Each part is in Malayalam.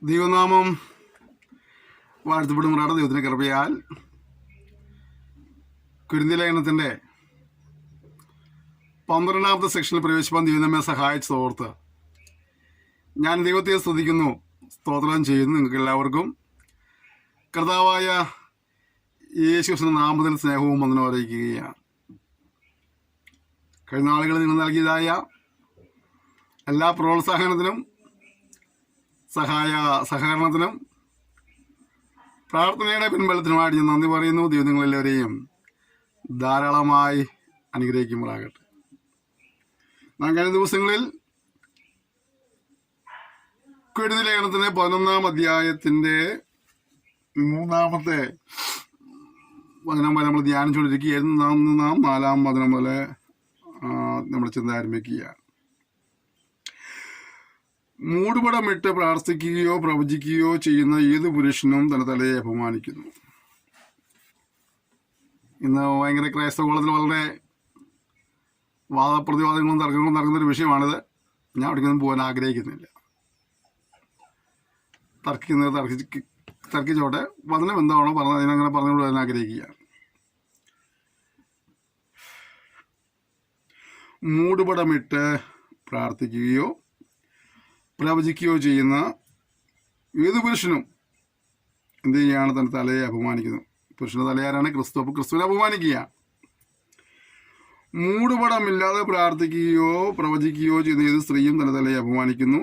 ദൈവനാമം വാഴ്ത്തപ്പെടുമാറാണ്. ദൈവത്തിന് കൃപയാൽ കുരിന്തി ലേഖനത്തിൻ്റെ 12ാമത്തെ സെക്ഷനിൽ പ്രവേശിപ്പാൻ ദൈവം നമ്മെ സഹായിച്ചതോർത്ത് ഞാൻ ദൈവത്തെ സ്തുതിക്കുന്നു, സ്തോത്രം ചെയ്യുന്നു. നിങ്ങൾക്ക് എല്ലാവർക്കും കർത്താവായ യേശുക്രിസ്തുവിന്റെ നാമത്തിൽ സ്നേഹവും വന്ദനവും അറിയിക്കുകയാണ്. കഴിഞ്ഞ നാളുകളിൽ നിങ്ങൾ നൽകിയതായ എല്ലാ പ്രോത്സാഹനത്തിനും സഹകരണത്തിനും പ്രാർത്ഥനയുടെ പിൻബലത്തിനുമായിട്ട് ഞാൻ നന്ദി പറയുന്നു. ദൈവം നിങ്ങളെല്ലാവരെയും ധാരാളമായി അനുഗ്രഹിക്കുമ്പോഴാകട്ടെ. നാം കഴിഞ്ഞ ദിവസങ്ങളിൽ കൊരിന്തി ലേഖനത്തിൻ്റെ 11ാം അധ്യായത്തിൻ്റെ 3ാമത്തെ വചനം വരെ നമ്മൾ ധ്യാനിച്ചുകൊണ്ടിരിക്കുകയായിരുന്നു. നാം 4ാം വചനം പോലെ നമ്മൾ ചിന്ത ആരംഭിക്കുകയാണ്. മൂടുപടമിട്ട് പ്രാർത്ഥിക്കുകയോ പ്രവചിക്കുകയോ ചെയ്യുന്ന ഏത് പുരുഷനും തന്റെ തലയെ അപമാനിക്കുന്നു. ഇന്ന് ഭയങ്കര ക്രൈസ്തവ കോളത്തിൽ വളരെ വാദപ്രതിവാദങ്ങളും തർക്കങ്ങളും നടക്കുന്നൊരു വിഷയമാണിത്. ഞാൻ അവിടേക്കൊന്നും പോകാൻ ആഗ്രഹിക്കുന്നില്ല. തർക്കിച്ചോട്ടെ, വചനം എന്താണോ പറഞ്ഞത് അതിനങ്ങനെ പറഞ്ഞുകൊണ്ട് ഞാൻ ആഗ്രഹിക്കുകയാണ്. മൂടുപടമിട്ട് പ്രാർത്ഥിക്കുകയോ പ്രവചിക്കുകയോ ചെയ്യുന്ന ഏത് പുരുഷനും എന്ത് ചെയ്യുകയാണ്? തന്റെ തലയെ അപമാനിക്കുന്നു. പുരുഷന്റെ തലയാരാണ്? ക്രിസ്തു. അപ്പോൾ ക്രിസ്തുവിനെ അപമാനിക്കുക. മൂടുപടമില്ലാതെ പ്രാർത്ഥിക്കുകയോ പ്രവചിക്കുകയോ ചെയ്യുന്ന ഏത് സ്ത്രീയും തന്റെ തലയെ അപമാനിക്കുന്നു.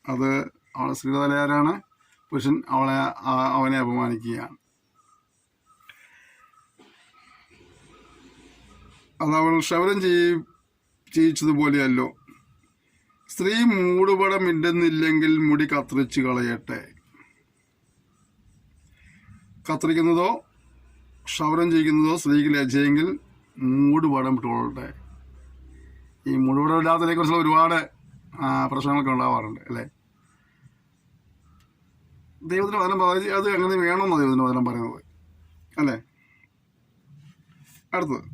അത് സ്ത്രീയുടെ തലയാരാണ്? പുരുഷൻ അവനെ അപമാനിക്കുകയാണ്. അത് അവൾ ക്ഷൗരം ചെയ്യിച്ചതുപോലെയല്ലോ. സ്ത്രീ മൂടുപടം ഇടുന്നില്ലെങ്കിൽ മുടി കത്തിരിച്ച് കളയട്ടെ. കത്തിരിക്കുന്നതോ ക്ഷൗരം ചെയ്യിക്കുന്നതോ സ്ത്രീക്ക് ലജ്ജയെങ്കിൽ മൂടുപടം ഇട്ടുകൊള്ളട്ടെ. ഈ മൂടുപടം ഇടാത്തതിനെ കുറിച്ചുള്ള ഒരുപാട് പ്രശ്നങ്ങളൊക്കെ ഉണ്ടാവാറുണ്ട് അല്ലേ? ദൈവത്തിന് വചനം പറഞ്ഞ് അത് എങ്ങനെ വേണമെന്നാണ് ദൈവത്തിന് വചനം പറയുന്നത് അല്ലേ? അടുത്തത്,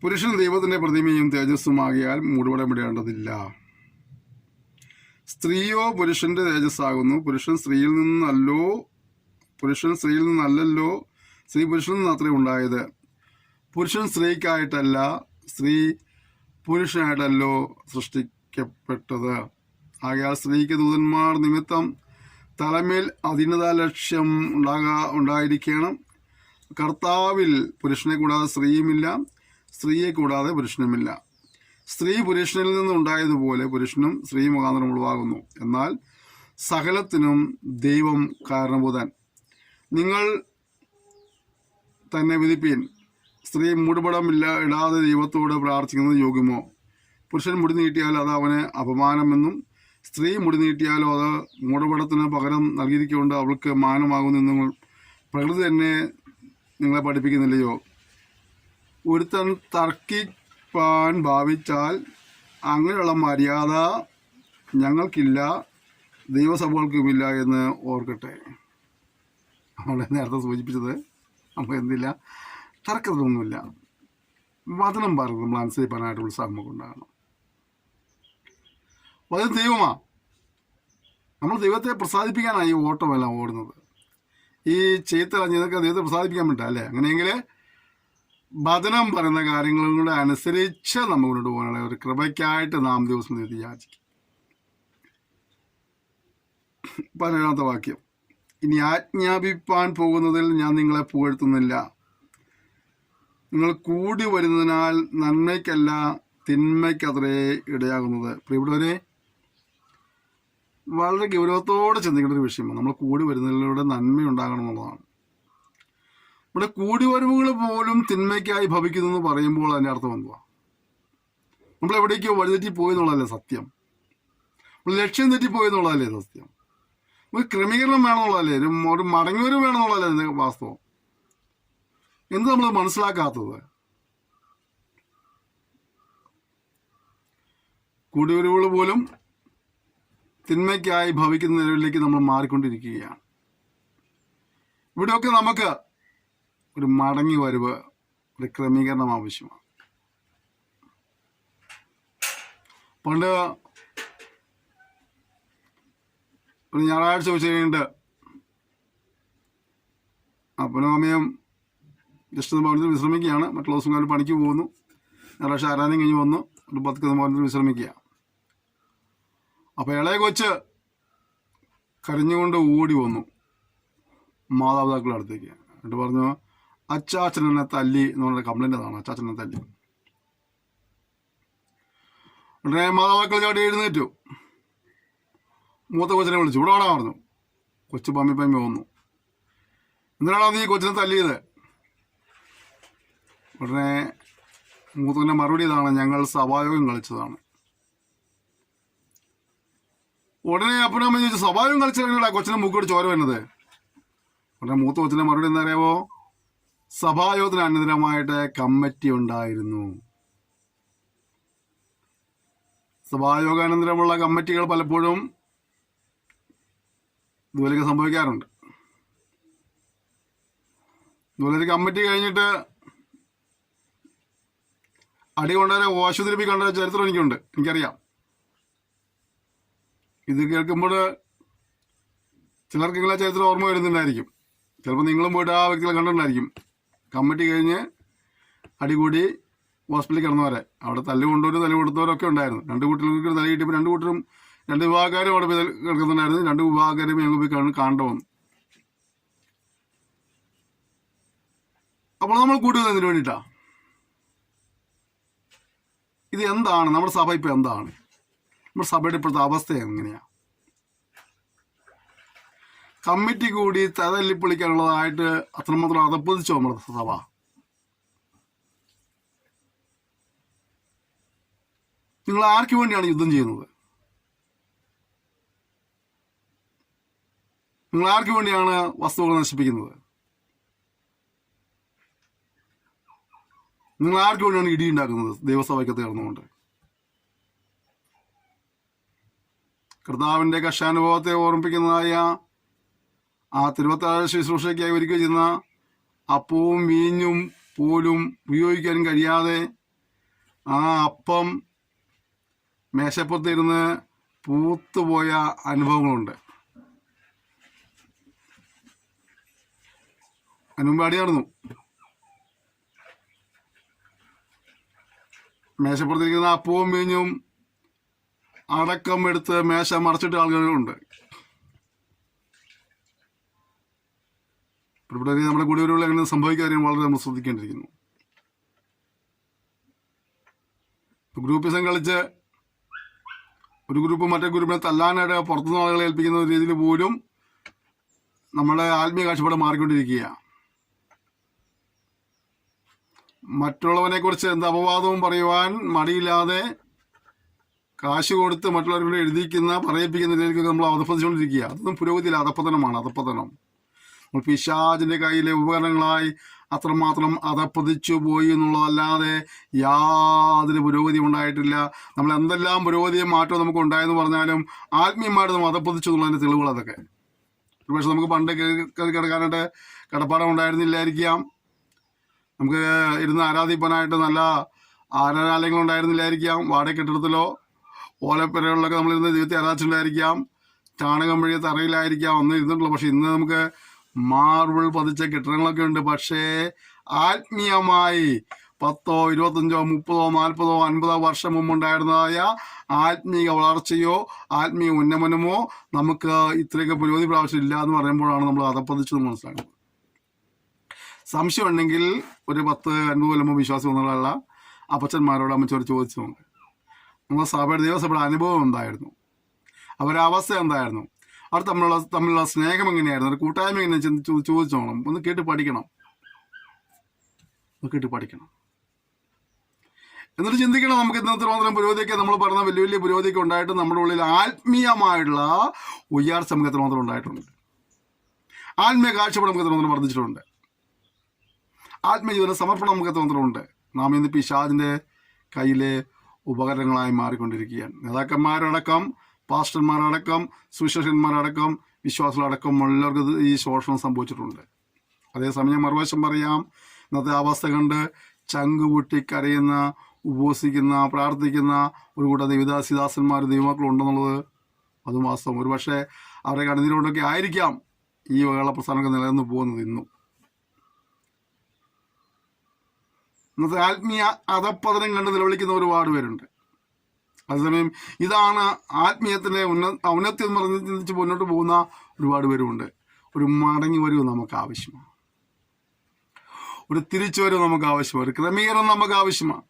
പുരുഷൻ ദൈവത്തിന്റെ പ്രതിമയും തേജസ്സുമാകിയാൽ മൂടുപടം ഇടേണ്ടതില്ല. സ്ത്രീയോ പുരുഷന്റെ തേജസ്സാകുന്നു. പുരുഷൻ സ്ത്രീയിൽ നിന്നല്ലല്ലോ, സ്ത്രീ പുരുഷനിൽ നിന്ന് അത്രേ ഉണ്ടായത്. പുരുഷൻ സ്ത്രീക്കായിട്ടല്ല, സ്ത്രീ പുരുഷനായിട്ടല്ലോ സൃഷ്ടിക്കപ്പെട്ടത്. ആകയാൽ സ്ത്രീക്ക് ദൂതന്മാർ നിമിത്തം തലമേൽ അധീനതാ ലക്ഷ്യം ഉണ്ടായിരിക്കണം. കർത്താവിൽ പുരുഷനെ കൂടാതെ സ്ത്രീയുമില്ല, സ്ത്രീയെ കൂടാതെ പുരുഷനുമില്ല. സ്ത്രീ പുരുഷനിൽ നിന്നുണ്ടായതുപോലെ പുരുഷനും സ്ത്രീ മുഖാന്തരം ഉളവാകുന്നു. എന്നാൽ സകലത്തിനും ദൈവം കാരണഭൂതൻ. നിങ്ങൾ തന്നെ വിധിപ്പീൻ. സ്ത്രീ മൂടുപടം ഇടാതെ ദൈവത്തോട് പ്രാർത്ഥിക്കുന്നത് യോഗ്യമോ? പുരുഷൻ മുടി നീട്ടിയാൽ അത് അവന് അപമാനമെന്നും സ്ത്രീ മുടി നീട്ടിയാലോ അത് മൂടുപടത്തിന് പകരം നൽകിയിരിക്കൊണ്ട് അവൾക്ക് മാനമാകുന്നെന്നും പ്രകൃതി തന്നെ നിങ്ങളെ പഠിപ്പിക്കുന്നില്ലയോ? ഒരുത്തൻ തർക്കിപ്പാൻ ഭാവിച്ചാൽ അങ്ങനെയുള്ള മര്യാദ ഞങ്ങൾക്കില്ല, ദൈവസഭകൾക്കുമില്ല എന്ന് ഓർക്കട്ടെ. നമ്മൾ നേരത്തെ സൂചിപ്പിച്ചത് നമുക്ക് എന്തില്ല, തർക്കത്തിലൊന്നുമില്ല. വചനം പറഞ്ഞു നമ്മൾ അനുസരിപ്പാനായിട്ട് ഉത്സാഹം ഉണ്ടാകണം. അത് ദൈവമാ. നമ്മൾ ദൈവത്തെ പ്രസാദിപ്പിക്കാനാണ് ഈ ഓട്ടമെല്ലാം ഓടുന്നത്. ഈ ചെയ്തതൊക്കെ ദൈവത്തെ പ്രസാദിപ്പിക്കാൻ വേണ്ട അല്ലേ? അങ്ങനെയെങ്കിൽ വചനം പറയുന്ന കാര്യങ്ങളും കൂടെ അനുസരിച്ച് നമ്മൾ മുന്നോട്ട് പോകാനുള്ള ഒരു കൃപയ്ക്കായിട്ട് നാം ദിവസം യാചിക്കും. 17ാമത്തെ വാക്യം, ഇനി ആജ്ഞാപിപ്പാൻ പോകുന്നതിൽ ഞാൻ നിങ്ങളെ പുകഴ്ത്തുന്നില്ല. നിങ്ങൾ കൂടി വരുന്നതിനാൽ നന്മയ്ക്കല്ല തിന്മയ്ക്കത്രേ ഇടയാകുന്നത്. പ്രിയപ്പെട്ടവരെ, വളരെ ഗൗരവത്തോടെ ചിന്തിക്കേണ്ട ഒരു വിഷയമാണ്. നമ്മൾ കൂടി വരുന്നതിലൂടെ നന്മയുണ്ടാകണം എന്നുള്ളതാണ്. ഇവിടെ കൂടിവരവുകൾ പോലും തിന്മയ്ക്കായി ഭവിക്കുന്നു എന്ന് പറയുമ്പോൾ അതിൻ്റെ അർത്ഥം എന്തുവാ? നമ്മൾ എവിടേക്കോ വഴിതെറ്റിപ്പോയി എന്നുള്ളതല്ലേ സത്യം? നമ്മൾ ലക്ഷ്യം തെറ്റിപ്പോയി എന്നുള്ളതല്ലേ സത്യം? ഒരു ക്രമീകരണം വേണമെന്നുള്ളതല്ലേ, ഒരു മടങ്ങിവരും വേണമെന്നുള്ളതല്ലേ വാസ്തവം? എന്ത് നമ്മൾ മനസ്സിലാക്കാത്തത്? കൂടിവരവുകൾ പോലും തിന്മയ്ക്കായി ഭവിക്കുന്ന നിലവിലേക്ക് നമ്മൾ മാറിക്കൊണ്ടിരിക്കുകയാണ്. ഇവിടെയൊക്കെ നമുക്ക് ഒരു മടങ്ങി വരവ്, ഒരു ക്രമീകരണം ആവശ്യമാണ്. പണ്ട് പിന്നെ ഞായറാഴ്ച ഉച്ച കഴിഞ്ഞിട്ട് അപ്പനും അമ്മയും ജസ്റ്റ് ഒന്ന് ഭവനത്തിൽ വിശ്രമിക്കുകയാണ്. മറ്റുള്ള ദിവസങ്ങളിൽ പണിക്ക് പോകുന്നു. ഞായറാഴ്ച ആരാധന കഴിഞ്ഞ് വന്നു ഒരു 10 ഭവനത്തിൽ വിശ്രമിക്കുക. അപ്പോൾ ഇളയ കൊച്ച് കരഞ്ഞുകൊണ്ട് ഓടി വന്നു മാതാപിതാക്കളുടെ അടുത്തേക്ക്. എന്നിട്ട് പറഞ്ഞു, അച്ചാച്ചനെന്നെ തല്ലി എന്ന് പറഞ്ഞ കംപ്ലൈൻ്റ് അതാണ്, അച്ചാച്ചനെ തല്ലി. ഉടനെ മാതാപിതാക്കൾ ചാടി എഴുന്നേറ്റു. മൂത്ത കൊച്ചിനെ വിളിച്ചു, ഇവിടെ വാടാ പറഞ്ഞു. കൊച്ചു പമ്മി വന്നു. എന്തിനാണോ നീ കൊച്ചിനെ തല്ലിയത്? ഉടനെ മൂത്തതിൻ്റെ മറുപടി ഇതാണ്, ഞങ്ങൾ സഭായോഗം കളിച്ചതാണ്. ഉടനെ അപ്പനമ്മ ചോദിച്ചു, സഭായോഗം കളിച്ചതാണ് കൊച്ചിനെ മൂക്കോട് ചോര വരുന്നത്? ഉടനെ മൂത്ത കൊച്ചിൻ്റെ മറുപടി എന്താ അറിയാവോ? സഭായോഗത്തിന് അനന്തരമായിട്ട് കമ്മിറ്റി ഉണ്ടായിരുന്നു. സഭായോഗാനന്തരമുള്ള കമ്മിറ്റികൾ പലപ്പോഴും ഇതുപോലെയൊക്കെ സംഭവിക്കാറുണ്ട്. ഇതുപോലെ ഒരു കമ്മിറ്റി കഴിഞ്ഞിട്ട് അടി കൊണ്ടുവരെ ആശുപത്രി കണ്ട ചരിത്രം എനിക്കറിയാം. ഇത് കേൾക്കുമ്പോൾ ചിലർക്കെങ്കിലും ചരിത്രം ഓർമ്മ വരുന്നുണ്ടായിരിക്കും. ചിലപ്പോൾ നിങ്ങളും പോയിട്ട് ആ വ്യക്തികളെ കണ്ടിട്ടുണ്ടായിരിക്കും. കമ്മിറ്റി കഴിഞ്ഞ് അടികൂടി ഹോസ്പിറ്റലിൽ കിടന്നവരെ, അവിടെ തല്ല് കൊണ്ടുവരും തല്ല് കൊടുത്തവരൊക്കെ ഉണ്ടായിരുന്നു. 2 കൂട്ടർക്ക് തല കിട്ടിയപ്പോൾ 2 കൂട്ടരും 2 വിഭാഗക്കാരും അവിടെ പോയി കിടക്കുന്നുണ്ടായിരുന്നു. 2 വിഭാഗക്കാരും ഞങ്ങൾ പോയി കാണേണ്ട വന്നു. അപ്പോൾ നമ്മൾ കൂട്ടുന്നതിന് വേണ്ടിയിട്ടാ. ഇത് എന്താണ് നമ്മുടെ സഭ? ഇപ്പം എന്താണ് നമ്മുടെ സഭയുടെ ഇപ്പോഴത്തെ അവസ്ഥ? എങ്ങനെയാ? കമ്മിറ്റി കൂടി തലല്ലിപ്പൊളിക്കാനുള്ളതായിട്ട് അത്രമാത്രം അതപ്പതിച്ചോ നമ്മുടെ സഭ? നിങ്ങൾ ആർക്ക് വേണ്ടിയാണ് യുദ്ധം ചെയ്യുന്നത്? നിങ്ങൾ ആർക്ക് വേണ്ടിയാണ് വസ്തുക്കൾ നശിപ്പിക്കുന്നത്? നിങ്ങൾ ആർക്ക് വേണ്ടിയാണ് ഇടിയുണ്ടാക്കുന്നത് ദൈവസഭയ്ക്കകത്ത് കടന്നുകൊണ്ട്? കർത്താവിൻ്റെ കഷ്ടാനുഭവത്തെ ഓർമ്മിപ്പിക്കുന്നതായ ആ തിരുവത്താഴ ശുശ്രൂഷയ്ക്കായി ഒരുക്കി ചെയ്യുന്ന അപ്പവും വീഞ്ഞും പോലും ഉപയോഗിക്കാനും കഴിയാതെ ആ അപ്പം മേശപ്പുറത്തിരുന്ന് പൂത്തുപോയ അനുഭവങ്ങളുണ്ട്. അതിനുമുമ്പ് അടി നടന്നു. മേശപ്പുറത്തിരിക്കുന്ന അപ്പവും വീഞ്ഞും അടക്കം എടുത്ത് മേശ മറച്ചിട്ട് ആളുകളുണ്ട്. ഇവിടെ നമ്മുടെ കുടിവരുകൾ എങ്ങനെ സംഭവിക്കാനും വളരെ നമ്മൾ ശ്രദ്ധിക്കേണ്ടിയിരിക്കുന്നു. ഗ്രൂപ്പിസം കളിച്ച് ഒരു ഗ്രൂപ്പ് മറ്റേ ഗ്രൂപ്പിനെ തല്ലാനായിട്ട് പുറത്തുനിന്ന് ആളുകളെ ഏൽപ്പിക്കുന്ന രീതിയിൽ പോലും നമ്മുടെ ആത്മീയ കാഴ്ചപ്പാട് മാറിക്കൊണ്ടിരിക്കുകയാണ്. മറ്റുള്ളവനെ കുറിച്ച് എന്ത് അപവാദവും പറയുവാൻ മടിയില്ലാതെ കാശ് കൊടുത്ത് മറ്റുള്ളവരോട് എഴുതിക്കുന്ന പറയിപ്പിക്കുന്ന രീതിയിലേക്ക് നമ്മൾ അധപ്പതിച്ചുകൊണ്ടിരിക്കുക. അതൊന്നും പുരോഗതിയില്ല, അധപ്പതനമാണ്, അധപ്പതനം. നമ്മൾ പിശാചിൻ്റെ കയ്യിലെ ഉപകരണങ്ങളായി അത്രമാത്രം അധപ്പതിച്ചു പോയി എന്നുള്ളതല്ലാതെ യാതൊരു പുരോഗതിയും ഉണ്ടായിട്ടില്ല. നമ്മൾ എന്തെല്ലാം പുരോഗതിയും മാറ്റവും നമുക്ക് ഉണ്ടായെന്ന് പറഞ്ഞാലും ആത്മീയമായിട്ട് നമ്മൾ അധപ്പതിച്ചു എന്നുള്ളതിൻ്റെ തെളിവുകൾ അതൊക്കെ. ഒരുപക്ഷെ നമുക്ക് പണ്ട് കയറി കിടക്കാനായിട്ട് കിടപ്പാടം ഉണ്ടായിരുന്നില്ലായിരിക്കാം. നമുക്ക് ഇരുന്ന് ആരാധിപ്പാനായിട്ട് നല്ല ആരാധനാലയങ്ങൾ ഉണ്ടായിരുന്നില്ലായിരിക്കാം. വാടക കെട്ടിടത്തിലോ ഓലപ്പുരകളിലൊക്കെ നമ്മളിരുന്ന് ദൈവത്തെ ആരാധിച്ചിട്ടുണ്ടായിരിക്കാം. ചാണകം വഴിയ തറയിലായിരിക്കാം ഒന്നും ഇരുന്നിട്ടുള്ളൂ. പക്ഷെ ഇന്ന് നമുക്ക് മാർബിൾ പതിച്ച കെട്ടിടങ്ങളൊക്കെ ഉണ്ട്. പക്ഷേ ആത്മീയമായി 10, 25, 30, 40, 50 വർഷം മുമ്പുണ്ടായിരുന്നതായ ആത്മീയ വളർച്ചയോ ആത്മീയ ഉന്നമനമോ നമുക്ക് ഇത്രയൊക്കെ പുരോഗതി പ്രാവശ്യമില്ല എന്ന് പറയുമ്പോഴാണ് നമ്മൾ അതപ്പതിച്ചത് മനസ്സിലാക്കുന്നത്. സംശയം ഉണ്ടെങ്കിൽ ഒരു 10-50 കൊല്ലം വിശ്വാസം എന്നുള്ള അപ്പച്ചന്മാരോട് അമ്മച്ചോട് ചോദിച്ചുകൊണ്ട് നമ്മുടെ സഭയുടെ ദൈവസഭയുടെ അനുഭവം എന്തായിരുന്നു, അവരുടെ അവസ്ഥ എന്തായിരുന്നു, അവർ തമ്മിലുള്ള സ്നേഹം എങ്ങനെയായിരുന്നു, ഒരു കൂട്ടായ്മ എങ്ങനെയാണെന്ന് ചോദിച്ചോണം. ഒന്ന് കേട്ട് പഠിക്കണം. എന്നിട്ട് ചിന്തിക്കണം. നമുക്ക് ഇന്നത്തെ മാത്രം പുരോഗതിയൊക്കെ നമ്മൾ പറഞ്ഞ വലിയ വലിയ പുരോഗതിയൊക്കെ ഉണ്ടായിട്ട് നമ്മുടെ ഉള്ളിൽ ആത്മീയമായിട്ടുള്ള ഉയർച്ച നമുക്ക് എത്രമാത്രം ഉണ്ടായിട്ടുണ്ട്. ആത്മീയ കാഴ്ചപ്പാട് നമുക്ക് എത്രമാത്രം വർദ്ധിച്ചിട്ടുണ്ട്. ആത്മീയജീവന സമർപ്പണം നമുക്ക് എത്രമാത്രമുണ്ട്. നാം ഇന്ന് പിശാചിൻ്റെ കയ്യിലെ ഉപകരണങ്ങളായി മാറിക്കൊണ്ടിരിക്കുകയാണ്. നേതാക്കന്മാരടക്കം, പാസ്റ്റർമാരടക്കം, സുവിശേഷന്മാരടക്കം, വിശ്വാസികളടക്കം എല്ലാവർക്കും ഈ ശോഷണം സംഭവിച്ചിട്ടുണ്ട്. അതേസമയം മറുവശം പറയാം, ഇന്നത്തെ അവസ്ഥ കണ്ട് ചങ്കുപൊട്ടി കരയുന്ന, ഉപവസിക്കുന്ന, പ്രാർത്ഥിക്കുന്ന ഒരു കൂട്ടം ദൈവദാസിദാസന്മാർ ദൈവമക്കളുണ്ടെന്നുള്ളത് അതും വാസ്തവം. ഒരു പക്ഷേ അവരെ കണ്ണുനീരുകൊണ്ടൊക്കെ ആയിരിക്കാം ഈ വകയുള്ള പ്രസ്ഥാനമൊക്കെ നിലനിന്ന് പോകുന്നത് ഇന്നും. ഇന്നത്തെ ആത്മീയ അധപ്പതനം കണ്ട് നിലവിളിക്കുന്ന ഒരുപാട് പേരുണ്ട്. അതേസമയം ഇതാണ് ആത്മീയത്തിൻ്റെ ഔന്നത്യം എന്ന് പറഞ്ഞ് ചിന്തിച്ച് മുന്നോട്ട് പോകുന്ന ഒരുപാട് പേരുമുണ്ട്. ഒരു മടങ്ങി വരവ് നമുക്ക് ആവശ്യമാണ്, ഒരു തിരിച്ചു വരവ് നമുക്ക് ആവശ്യമാണ്, ഒരു ക്രമീകരണം നമുക്ക് ആവശ്യമാണ്.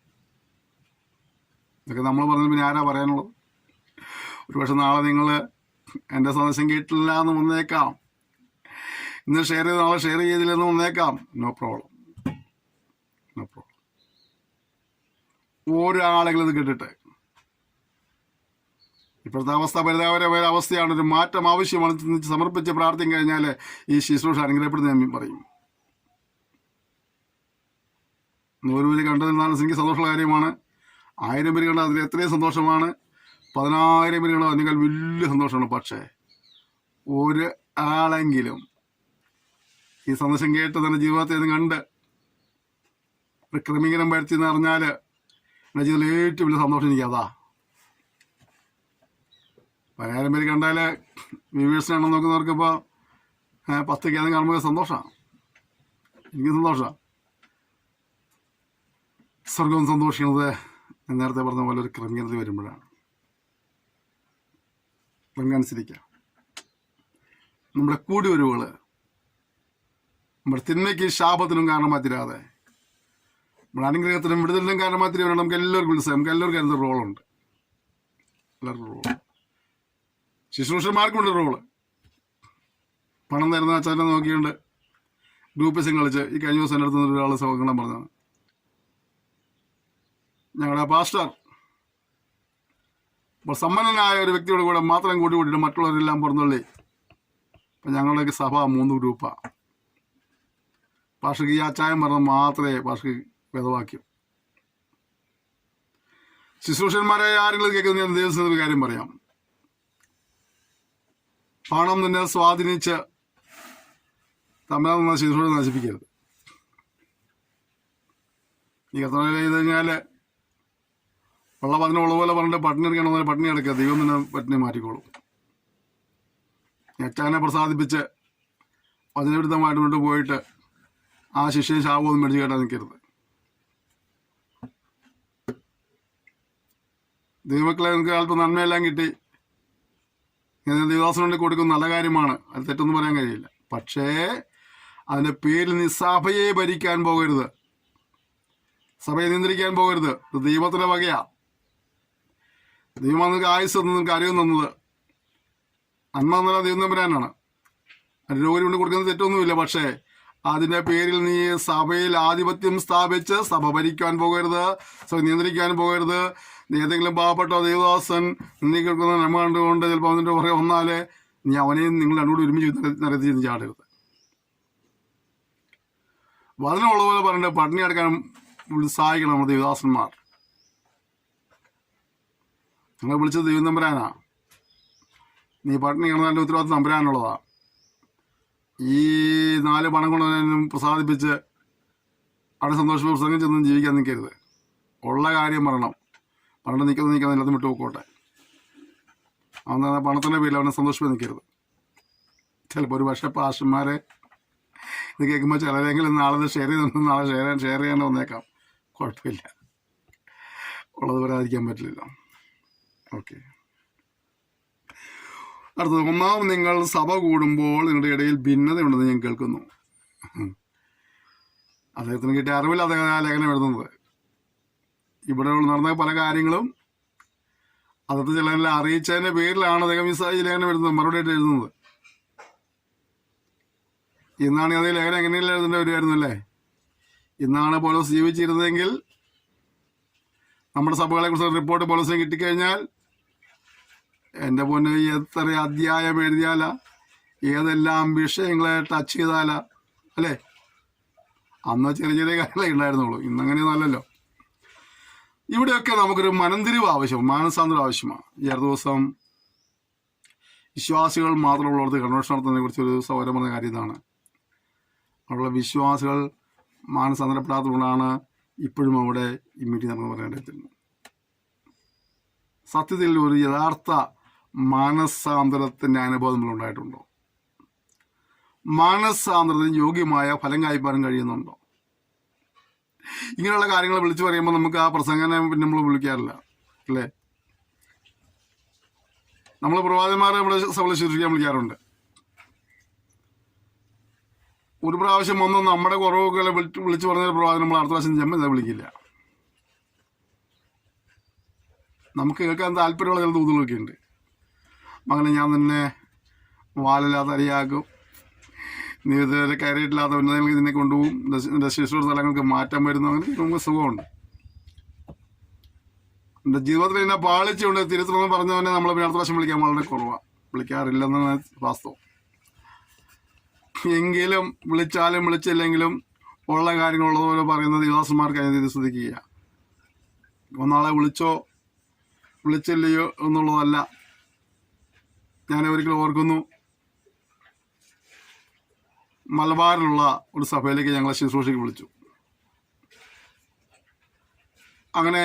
ഇതൊക്കെ നമ്മൾ പറഞ്ഞാൽ പിന്നെ ആരാ പറയാനുള്ളത്? ഒരുപക്ഷെ നാളെ നിങ്ങൾ എൻ്റെ സന്ദേശം കേട്ടില്ല എന്ന് വന്നേക്കാം, ഇന്ന് ഷെയർ ചെയ്ത് നാളെ ഷെയർ ചെയ്തില്ലെന്ന് വന്നേക്കാം. No problem. ഒരാളെങ്കിലും ഇത് കേട്ടിട്ട് ഇപ്പോഴത്തെ അവസ്ഥ പരിതാപകരമായ അവസ്ഥയാണ്, ഒരു മാറ്റം ആവശ്യമാണ് സമർപ്പിച്ച് പ്രാർത്ഥിക്കാൻ കഴിഞ്ഞാൽ ഈ ശുശ്രൂഷ അനുഗ്രഹപ്പെടുന്ന ഞാൻ പറയും. 100 പേര് കണ്ടതിൽ എനിക്ക് സന്തോഷമുള്ള കാര്യമാണ്. 1000 പേര് കണ്ടാൽ അതിൽ എത്രയും സന്തോഷമാണ്. 10,000 പേര് കണ്ടാൽ അതിനേക്കാൾ വലിയ സന്തോഷമാണ്. പക്ഷേ ഒരാളെങ്കിലും ഈ സന്ദേശം കേട്ട് തന്നെ ജീവിതത്തെ ഒന്ന് കണ്ട് ഒരു ക്രമീകരണം വരുത്തി എന്ന് പറഞ്ഞാൽ എൻ്റെ ജീവിതത്തിൽ ഏറ്റവും വലിയ സന്തോഷം എനിക്ക് അതാ. 10,000 പേര് കണ്ടാൽ വ്യൂവേഴ്സിനാണെന്ന് നോക്കുന്നവർക്കിപ്പോൾ 10 കാണുമ്പോൾ സന്തോഷമാണ്, എനിക്ക് സന്തോഷമാണ്. സ്വർഗം സന്തോഷിക്കുന്നത് നേരത്തെ പറഞ്ഞ പോലെ ഒരു ക്രമീകരണത്തിൽ വരുമ്പോഴാണ്. അനുസരിക്കുക. നമ്മുടെ കൂടിവരവുകൾ നമ്മുടെ തിന്മയ്ക്ക് ശാപത്തിനും കാരണമായി തീരാതെ നമ്മുടെ അനുഗ്രഹത്തിനും വിടുതലിനും കാരണമായി തീരുവാൻ നമുക്ക് എല്ലാവർക്കും വിളിച്ചാൽ നമുക്ക് എല്ലാവർക്കും അതിൻ്റെ റോളുണ്ട്. എല്ലാവർക്കും റോള്, ശുശ്രൂഷന്മാർക്കുണ്ട് റോള്. പണം തരുന്ന അച്ഛനെ നോക്കിയുണ്ട് ഗ്രൂപ്പിസം കളിച്ച് ഈ കഴിഞ്ഞ ദിവസം എൻ്റെ അടുത്ത് ഒരാൾ സൗകര്യം പറഞ്ഞതാണ്, ഞങ്ങളുടെ പാസ്റ്റർ ഇപ്പോൾ സമ്പന്നനായ ഒരു വ്യക്തിയോട് കൂടെ മാത്രം കൂട്ടിയിട്ട് മറ്റുള്ളവരെല്ലാം പുറന്നുള്ളി. അപ്പം ഞങ്ങളുടെയൊക്കെ സഭ 3 ഗ്രൂപ്പാണ്. പാസ്റ്റർക്ക് ഈ അച്ചായം പറഞ്ഞാൽ മാത്രമേ പാസ്റ്റർക്ക് വേദവാക്യം. ശുശ്രൂഷന്മാരെ ആരെങ്കിലും കേൾക്കുന്ന ഞാൻ ദൈവത്തിന് ഒരു കാര്യം പറയാം. പണം നിന്നെ സ്വാധീനിച്ച് തമ്മിൽ ശുശ്രൂഷ നശിപ്പിക്കരുത്. ഈ കർത്താവ് ചെയ്ത് കഴിഞ്ഞാൽ ഉള്ള പതിനുള്ള പോലെ പറഞ്ഞിട്ട് പട്ടിണി എടുക്കണമെന്ന് പട്ടിണി എടുക്കുക, ദൈവം തന്നെ പട്ടിണി മാറ്റിക്കോളും. അച്ചാനെ പ്രസാദിപ്പിച്ച് വചനവിരുദ്ധമായിട്ട് മുന്നോട്ട് പോയിട്ട് ആ ശിക്ഷയും ശാപവും മേടിച്ച് കേട്ടാൽ നിൽക്കരുത്. ദൈവമക്കളെ നിങ്ങൾക്ക് അല്പം നന്മയെല്ലാം കിട്ടി, ദൈവദാസനുള്ളിൽ കൊടുക്കുന്ന നല്ല കാര്യമാണ്, അത് തെറ്റൊന്നും പറയാൻ കഴിയില്ല. പക്ഷേ അതിൻ്റെ പേരിൽ നീ സഭയെ ഭരിക്കാൻ പോകരുത്, സഭയെ നിയന്ത്രിക്കാൻ പോകരുത്. ഇത് ദൈവത്തിൻ്റെ വകയാ. ദൈവം നിങ്ങൾക്ക് ആയുസ് നിങ്ങൾക്ക് അറിവ് തന്നത് നന്മ തന്നാൽ ദൈവം തമ്പുരാനാണ്. രോഗി കൊണ്ട് കൊടുക്കുന്നത് തെറ്റൊന്നുമില്ല. പക്ഷേ അതിൻ്റെ പേരിൽ നീ സഭയിൽ ആധിപത്യം സ്ഥാപിച്ച് സഭ ഭരിക്കാൻ പോകരുത്, സഭ നിയന്ത്രിക്കാൻ പോകരുത്. ഏതെങ്കിലും പാവപ്പെട്ട ദൈവദാസൻ നീ കേൾക്കുന്ന നന്മ കണ്ടുകൊണ്ട് ചിലപ്പോൾ അതിൻ്റെ പുറകെ വന്നാൽ നീ അവനെയും നിങ്ങൾ രണ്ടുകൂടി ഒരുമിച്ച് നിരത്തി ചാടരുത്. വചനമുള്ള പോലെ പറഞ്ഞിട്ട് പട്ടിണി അടക്കാൻ സഹായിക്കണം നമ്മുടെ ദൈവദാസന്മാർ. ഞങ്ങൾ വിളിച്ചത് ദൈവം തമ്പുരാനാ. നീ പട്ടിണി കിടന്നതിൻ്റെ ഉത്തരവാദിത്വം തമ്പുരാനുള്ളതാ. ഈ 4 പണം കൊണ്ടൊന്നും പ്രസാദിപ്പിച്ച് അവിടെ സന്തോഷ പ്രസംഗം ചെന്നും ജീവിക്കാൻ നിൽക്കരുത്. ഉള്ള കാര്യം പറയണം. പണ്ട് നിൽക്കുന്നത് എല്ലാത്തും വിട്ടു പോയിക്കോട്ടെ. അവൻ പണത്തിൻ്റെ പേരിൽ അവനെ സന്തോഷിപ്പിച്ച് നിൽക്കരുത്. ചിലപ്പോൾ ഒരു പക്ഷേ പാസ്റ്റർമാരെ ഇത് കേൾക്കുമ്പോൾ ചിലരെങ്കിലും നാളെ ഷെയർ ചെയ്ത് നാളെ ഷെയർ ചെയ്യാൻ വന്നേക്കാം. കുഴപ്പമില്ല, ഉള്ളത് വരാതിരിക്കാൻ പറ്റില്ല. ഓക്കെ, അടുത്തത് 1 നിങ്ങൾ സഭ കൂടുമ്പോൾ നിങ്ങളുടെ ഇടയിൽ ഭിന്നതയുണ്ടെന്ന് ഞാൻ കേൾക്കുന്നു. അദ്ദേഹത്തിന് കിട്ടിയ അറിവിൽ അദ്ദേഹം ആ ലേഖനം എഴുതുന്നത്. ഇവിടെ നടന്ന പല കാര്യങ്ങളും അതത് ചിലരെല്ലാം അറിയിച്ചതിൻ്റെ പേരിലാണ് അദ്ദേഹം ഈ ലേഖനം എഴുതുന്നത്, മറുപടിയായിട്ട് എഴുതുന്നത്. ഇന്നാണ് അതേ ലേഖനം എങ്ങനെയല്ല എഴുതേണ്ട വരുമായിരുന്നു അല്ലേ? ഇന്നാണ് പൗലോസ് ജീവിച്ചിരുന്നതെങ്കിൽ നമ്മുടെ സഭകളെ കുറിച്ച് റിപ്പോർട്ട് പൗലോസിന് കിട്ടിക്കഴിഞ്ഞാൽ എൻ്റെ പൊന്നെ എത്ര അധ്യായം എഴുതിയാല, ഏതെല്ലാം വിഷയങ്ങളെ ടച്ച് ചെയ്താല അല്ലേ? അന്ന് ചെറിയ ചെറിയ കാര്യങ്ങളെ ഉണ്ടായിരുന്നുള്ളൂ. ഇന്നങ്ങനെയൊന്നുമല്ലല്ലോ. ഇവിടെയൊക്കെ നമുക്കൊരു മനംതിരിവ് ആവശ്യമാണ്, മാനസാന്തരം ആവശ്യമാണ്. ഈ അടുത്ത ദിവസം വിശ്വാസികൾ മാത്രമുള്ളവർക്ക് കൺവെൻഷൻ നടത്തുന്നതിനെ കുറിച്ച് ഒരു സൗകര്യം പറഞ്ഞ കാര്യം ഇതാണ്. അവിടെയുള്ള വിശ്വാസികൾ മാനസാന്തരപ്പെടാത്തതുകൊണ്ടാണ് ഇപ്പോഴും അവിടെ ഈ മീറ്റിംഗ് നടന്നു പറയേണ്ടത്. സത്യത്തിൽ ഒരു യഥാർത്ഥ മാനസാന്തരത്തിൻ്റെ അനുഭവം നമ്മളുണ്ടായിട്ടുണ്ടോ? മാനസാന്തരത്തിന് യോഗ്യമായ ഫലം കായ്പാനും കഴിയുന്നുണ്ടോ? ഇങ്ങനെയുള്ള കാര്യങ്ങൾ വിളിച്ചു പറയുമ്പോൾ നമുക്ക് ആ പ്രസംഗനെ പിന്നെ നമ്മൾ വിളിക്കാറില്ല, അല്ലേ? നമ്മൾ പ്രവാചകന്മാരെ നമ്മുടെ സഭയിൽ ശുശ്രൂഷിക്കാൻ വിളിക്കാറുണ്ട്. ഒരു പ്രാവശ്യം വന്ന് നമ്മുടെ കുറവുകളെ വിളിച്ചു പറഞ്ഞ പ്രവാചകൻ നമ്മൾ അടുത്ത പ്രാവശ്യം ചെമ്പ വിളിക്കില്ല. നമുക്ക് കേൾക്കാൻ താല്പര്യമുള്ള ചില ദൂതുകളൊക്കെ ഉണ്ട്. മകനെ, ഞാൻ നിന്നെ വാലില്ലാത്ത അരിയാക്കും, നീ ഇതുവരെ കയറിയിട്ടില്ലാത്ത ഉന്നതങ്ങൾക്ക് നിന്നെ കൊണ്ടുപോകും, എൻ്റെ ശിശുര സ്ഥലങ്ങൾക്ക് മാറ്റം വരുന്നു. അങ്ങനെ നമുക്ക് സുഖമുണ്ട്. എൻ്റെ ജീവിതത്തിൽ എന്നെ പാളിച്ചുകൊണ്ട് തിരുത്തണമെന്ന് പറഞ്ഞവനെ നമ്മൾ പിന്നെ അടുത്ത പ്രാവശ്യം വിളിക്കാൻ വളരെ കുറവാണ്, വിളിക്കാറില്ലെന്നാണ് വാസ്തവം. എങ്കിലും വിളിച്ചാലും വിളിച്ചില്ലെങ്കിലും ഉള്ള കാര്യങ്ങളുള്ളതുപോലെ പറയുന്നത് യുവദാസന്മാർക്ക് അതിനെ ശ്രദ്ധിക്കുക. ഒന്നാളെ വിളിച്ചോ വിളിച്ചില്ലയോ എന്നുള്ളതല്ല. ഞാൻ ഒരിക്കലും ഓർക്കുന്നു, മലബാറിലുള്ള ഒരു സഭയിലേക്ക് ഞങ്ങളെ ശുശ്രൂഷയ്ക്ക് വിളിച്ചു. അങ്ങനെ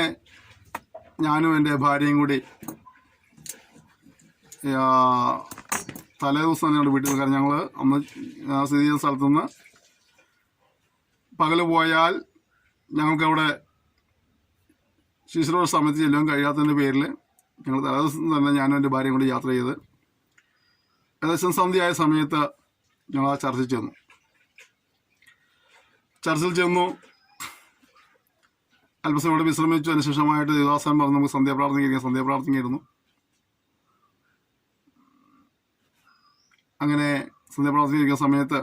ഞാനും എൻ്റെ ഭാര്യയും കൂടി തലേ ദിവസം തന്നെ വീട്ടിൽ നിന്ന്, കാരണം ഞങ്ങൾ അന്ന് സ്ഥിതി ചെയ്യുന്ന സ്ഥലത്തുനിന്ന് പകല് പോയാൽ ഞങ്ങൾക്കവിടെ ശുശ്രൂഷ സമയത്ത് ചെല്ലുവാൻ കഴിയാത്തതിൻ്റെ പേരിൽ ഞങ്ങൾ തലേ ദിവസം തന്നെ ഞാനും എൻ്റെ ഭാര്യയും കൂടി യാത്ര ചെയ്ത് ഏകദേശം സന്ധ്യയായ സമയത്ത് ഞങ്ങൾ ആ ചർച്ചിൽ ചെന്നു. അല്പസമയം ഇവിടെ വിശ്രമിച്ചു. അതിനുശേഷമായിട്ട് ദേവദാസൻ പറഞ്ഞു നമുക്ക് സന്ധ്യാപ്രാർത്ഥനയായിരുന്നു. അങ്ങനെ സന്ധ്യാപ്രാർത്ഥനയിരിക്കുന്ന സമയത്ത്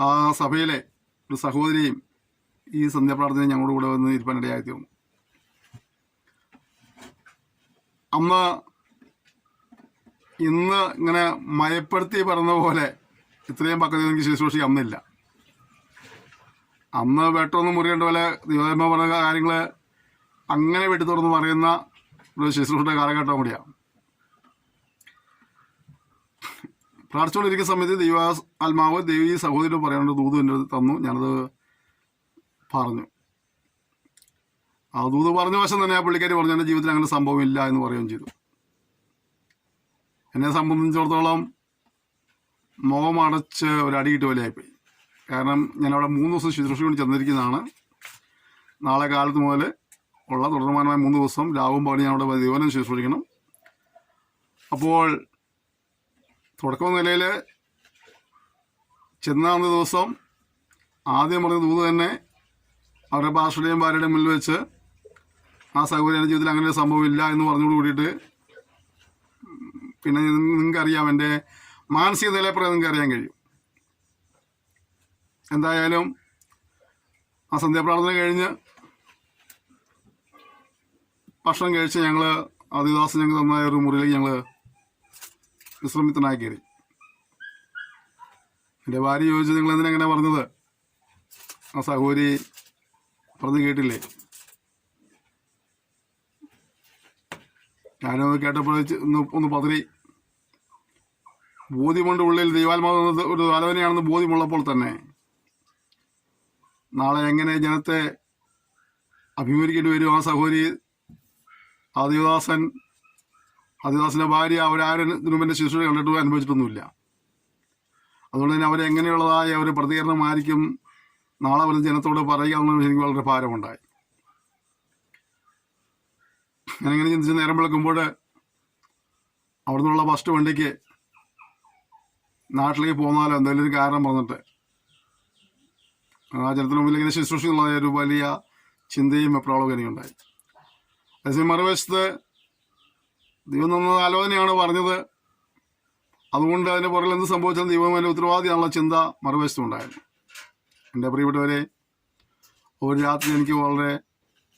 ആ സഭയിലെ ഒരു സഹോദരിയും ഈ സന്ധ്യാപ്രാർത്ഥന ഞങ്ങളുടെ കൂടെ വന്ന് ഇരിപ്പാനിടയായി തീർന്നു. ഇന്ന് ഇങ്ങനെ മയപ്പെടുത്തി പറഞ്ഞ പോലെ ഇത്രയും പക്കത്തിൽ എനിക്ക് ശുശ്രൂഷിക്ക് അന്നില്ല. അന്ന് വെട്ടമൊന്നും മുറിയേണ്ട പോലെ ദൈവമ പറഞ്ഞ കാര്യങ്ങൾ അങ്ങനെ വെട്ടി തുറന്ന് പറയുന്ന ഒരു ശുശ്രൂഷയുടെ കാലഘട്ടം കൂടിയാണ്. പ്രാർത്ഥിച്ചുകൊണ്ടിരിക്കുന്ന സമയത്ത് ആത്മാവ് ദൈവീ സഹോദരി പറയാനുള്ള ദൂത് എൻ്റെ തന്നു. ഞാനത് പറഞ്ഞു. ആ ദൂത് പറഞ്ഞ വശം തന്നെ ആ പുള്ളിക്കാരി പറഞ്ഞു എൻ്റെ ജീവിതത്തിൽ അങ്ങനെ സംഭവം ഇല്ല എന്ന് പറയുകയും ചെയ്തു. എന്നെ സംബന്ധിച്ചിടത്തോളം മുഖമടച്ച് ഒരു അടിയിട്ട് പോലെയായിപ്പോയി. കാരണം ഞാനവിടെ 3 ദിവസം ശുശ്രൂഷ കൊണ്ട് ചെന്നിരിക്കുന്നതാണ്. നാളെ കാലത്ത് മുതൽ ഉള്ള തുടർമാനമായ 3 ദിവസം രാവും പകലും ഞാൻ അവിടെ ദൈവനം ശുശ്രൂഷിക്കണം. അപ്പോൾ തുടക്കം നിലയിൽ ചെന്ന അന്ന് ദിവസം ആദ്യം പറഞ്ഞ ദൂത് തന്നെ അവരുടെ പാസ്റ്ററുടെയും ഭാര്യയുടെയും മുന്നിൽ വെച്ച് ആ സഹോദരൻ്റെ ജീവിതത്തിൽ അങ്ങനെ ഒരു സംഭവമില്ല എന്ന് പറഞ്ഞോട് കൂടിയിട്ട് പിന്നെ നിങ്ങൾക്കറിയാം എൻ്റെ മാനസിക നിലപ്രകാരം നിങ്ങൾക്ക് അറിയാൻ കഴിയും. എന്തായാലും ആ സന്ധ്യാപ്രാർത്ഥന കഴിഞ്ഞ് ഭക്ഷണം കഴിച്ച് ഞങ്ങൾ ആദിദാസൻ ഞങ്ങൾ തന്ന ഒരു മുറിയിലേക്ക് ഞങ്ങൾ വിശ്രമത്തിനായി കയറി. എൻ്റെ ഭാര്യ ചോദിച്ചു, നിങ്ങൾ എന്തിനെങ്ങനെ പറഞ്ഞത്? ആ സഹോദരി പറഞ്ഞു കേട്ടില്ലേ? ഞാനത് കേട്ടപ്പോൾ ഒന്ന് പതറി. ബോധ്യമുണ്ട് ഉള്ളിൽ ദൈവാത്മാവ് ഒരു ആലോചനയാണെന്ന് ബോധ്യമുള്ളപ്പോൾ തന്നെ നാളെ എങ്ങനെ ജനത്തെ അഭിമുഖീകരിക്കേണ്ടി വരും. ആ സഹോദരി ആദിദാസൻ്റെ ഭാര്യ അവരാരും ഇതിനു മുമ്പ് ശുശ്രൂഷ കണ്ടിട്ട് അനുഭവിച്ചിട്ടൊന്നുമില്ല. അതുകൊണ്ട് തന്നെ അവരെങ്ങനെയുള്ളതായ ഒരു പ്രതികരണമായിരിക്കും നാളെ വരുന്ന ജനത്തോട് പറയുക എന്നുള്ളത് എനിക്ക് വളരെ ഭാരമുണ്ടായി. ഞാനിങ്ങനെ ചിന്തിച്ച് നേരം വിളക്കുമ്പോൾ അവിടെ നിന്നുള്ള ഫസ്റ്റ് വണ്ടിക്ക് നാട്ടിലേക്ക് പോന്നാലോ എന്തെങ്കിലും ഒരു കാരണം പറഞ്ഞിട്ട് ആ ജനത്തിന് മുമ്പിൽ ഇങ്ങനെ ശുശ്രൂഷിക്കുള്ള ഒരു വലിയ ചിന്തയും എപ്പോഴും എനിക്കുണ്ടായി. അതേസമയം മറുവശത്ത് ദൈവം തന്ന ആലോചനയാണ് പറഞ്ഞത്. അതുകൊണ്ട് അതിൻ്റെ പുറകിൽ എന്ത് സംഭവിച്ചാൽ ദൈവം അതിൻ്റെ ഉത്തരവാദിയാണുള്ള ചിന്ത മറുവശത്തുണ്ടായിരുന്നു. എൻ്റെ പ്രിയപ്പെട്ടവരെ, ഒരു രാത്രി എനിക്ക് വളരെ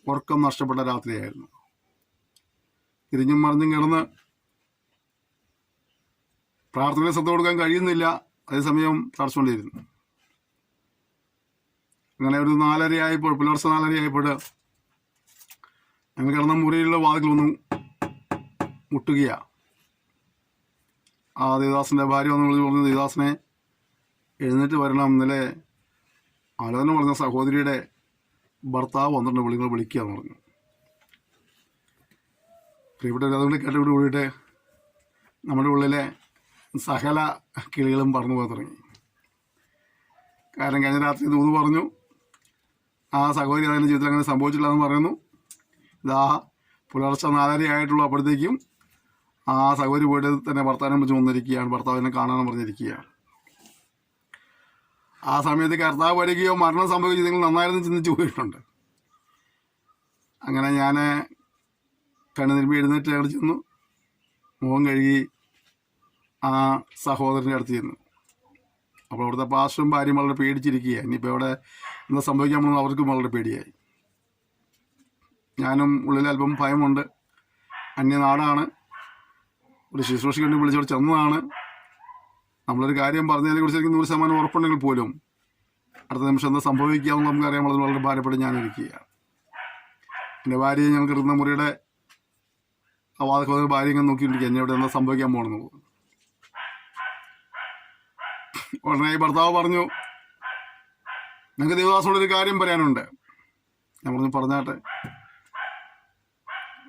ഉറക്കം നഷ്ടപ്പെട്ട രാത്രിയായിരുന്നു. തിരിഞ്ഞും മറിഞ്ഞും കിടന്ന് പ്രാർത്ഥനയിൽ ശ്രദ്ധ കൊടുക്കാൻ കഴിയുന്നില്ല. അതേസമയം തടസ്സമുണ്ടിരുന്നു. അങ്ങനെ ഒരു 4:30 പുലർച്ചെ 4:30 ഞങ്ങൾ കിടന്ന മുറിയിലുള്ള വാതിലൊന്നും മുട്ടുകയാണ്. ആ ദേവദാസൻ്റെ ഭാര്യ വന്ന് വിളിച്ച് പറഞ്ഞു, ദേവദാസനെ എഴുന്നേറ്റ് വരണം, ഇന്നലെ ആലോചന പറഞ്ഞ സഹോദരിയുടെ ഭർത്താവ് വന്നിട്ടുണ്ട്, വിളിക്കുക എന്ന് പറഞ്ഞു. പ്രിയപ്പെട്ടവർ, അതുകൊണ്ട് കേട്ടോട് കൂടിയിട്ട് നമ്മുടെ ഉള്ളിലെ സകല കിളികളും പറന്നു പോകാൻ തുടങ്ങി. കാരണം കഴിഞ്ഞ രാത്രി ദൂത് പറഞ്ഞു, ആ സഹോദരി അതിൻ്റെ ജീവിതത്തിൽ അങ്ങനെ സംഭവിച്ചില്ല എന്ന് പറയുന്നു. ഇതാ പുലർച്ചെ 4:30 ആയിട്ടുള്ളൂ. അപ്പോഴത്തേക്കും ആ സഹോദരി പോയിട്ട് തന്നെ ഭർത്താവിനെ വെച്ച് വന്നിരിക്കുകയാണ്, ഭർത്താവിനെ കാണാൻ പറഞ്ഞിരിക്കുകയാണ്. ആ സമയത്ത് കർത്താവ് വരികയോ മരണം സംഭവിക്കുകയോ നിങ്ങൾ നന്നായിരുന്നു ചിന്തിച്ച് പോയിട്ടുണ്ട്. അങ്ങനെ ഞാൻ കണ്ണുനിരുമ്പി എഴുന്നേറ്റ് അവിടെ ചെന്നു, മുഖം കഴുകി ആ സഹോദരൻ്റെ അടുത്ത് ചെന്നു. അപ്പോൾ അവിടുത്തെ പാസ്റ്ററും ഭാര്യയും വളരെ പേടിച്ചിരിക്കുകയാണ്. ഇനിയിപ്പോൾ അവിടെ എന്താ സംഭവിക്കാൻ പോകുന്നത് അവർക്കും വളരെ പേടിയായി. ഞാനും ഉള്ളിൽ അല്പം ഭയമുണ്ട്. അന്യനാടാണ്, ഒരു ശുശ്രൂഷയ്ക്ക് വേണ്ടി വിളിച്ചവിടെ ചെന്നതാണ്. നമ്മളൊരു കാര്യം പറഞ്ഞതിനെ കുറിച്ച് എനിക്ക് 100% ഉറപ്പുണ്ടെങ്കിൽ പോലും അടുത്ത നിമിഷം എന്താ സംഭവിക്കാമെന്ന് നമുക്കറിയാം. അത് വളരെ ഭാരപ്പെട്ട് ഞാനിരിക്കുകയാണ്. എൻ്റെ ഭാര്യയെ ഞങ്ങൾ കിടന്ന മുറിയുടെ ആ വാദക്കോദർ ഭാര്യ ഇങ്ങനെ നോക്കിയിരിക്കുക, എന്നെ ഇവിടെ എന്താ സംഭവിക്കാൻ പോകണമെന്ന്. ഉടനെ ഈ ഭർത്താവ് പറഞ്ഞു, ഞങ്ങൾക്ക് ദേവദാസോടൊരു കാര്യം പറയാനുണ്ട്. ഞാൻ പറഞ്ഞു, പറഞ്ഞാട്ടെ.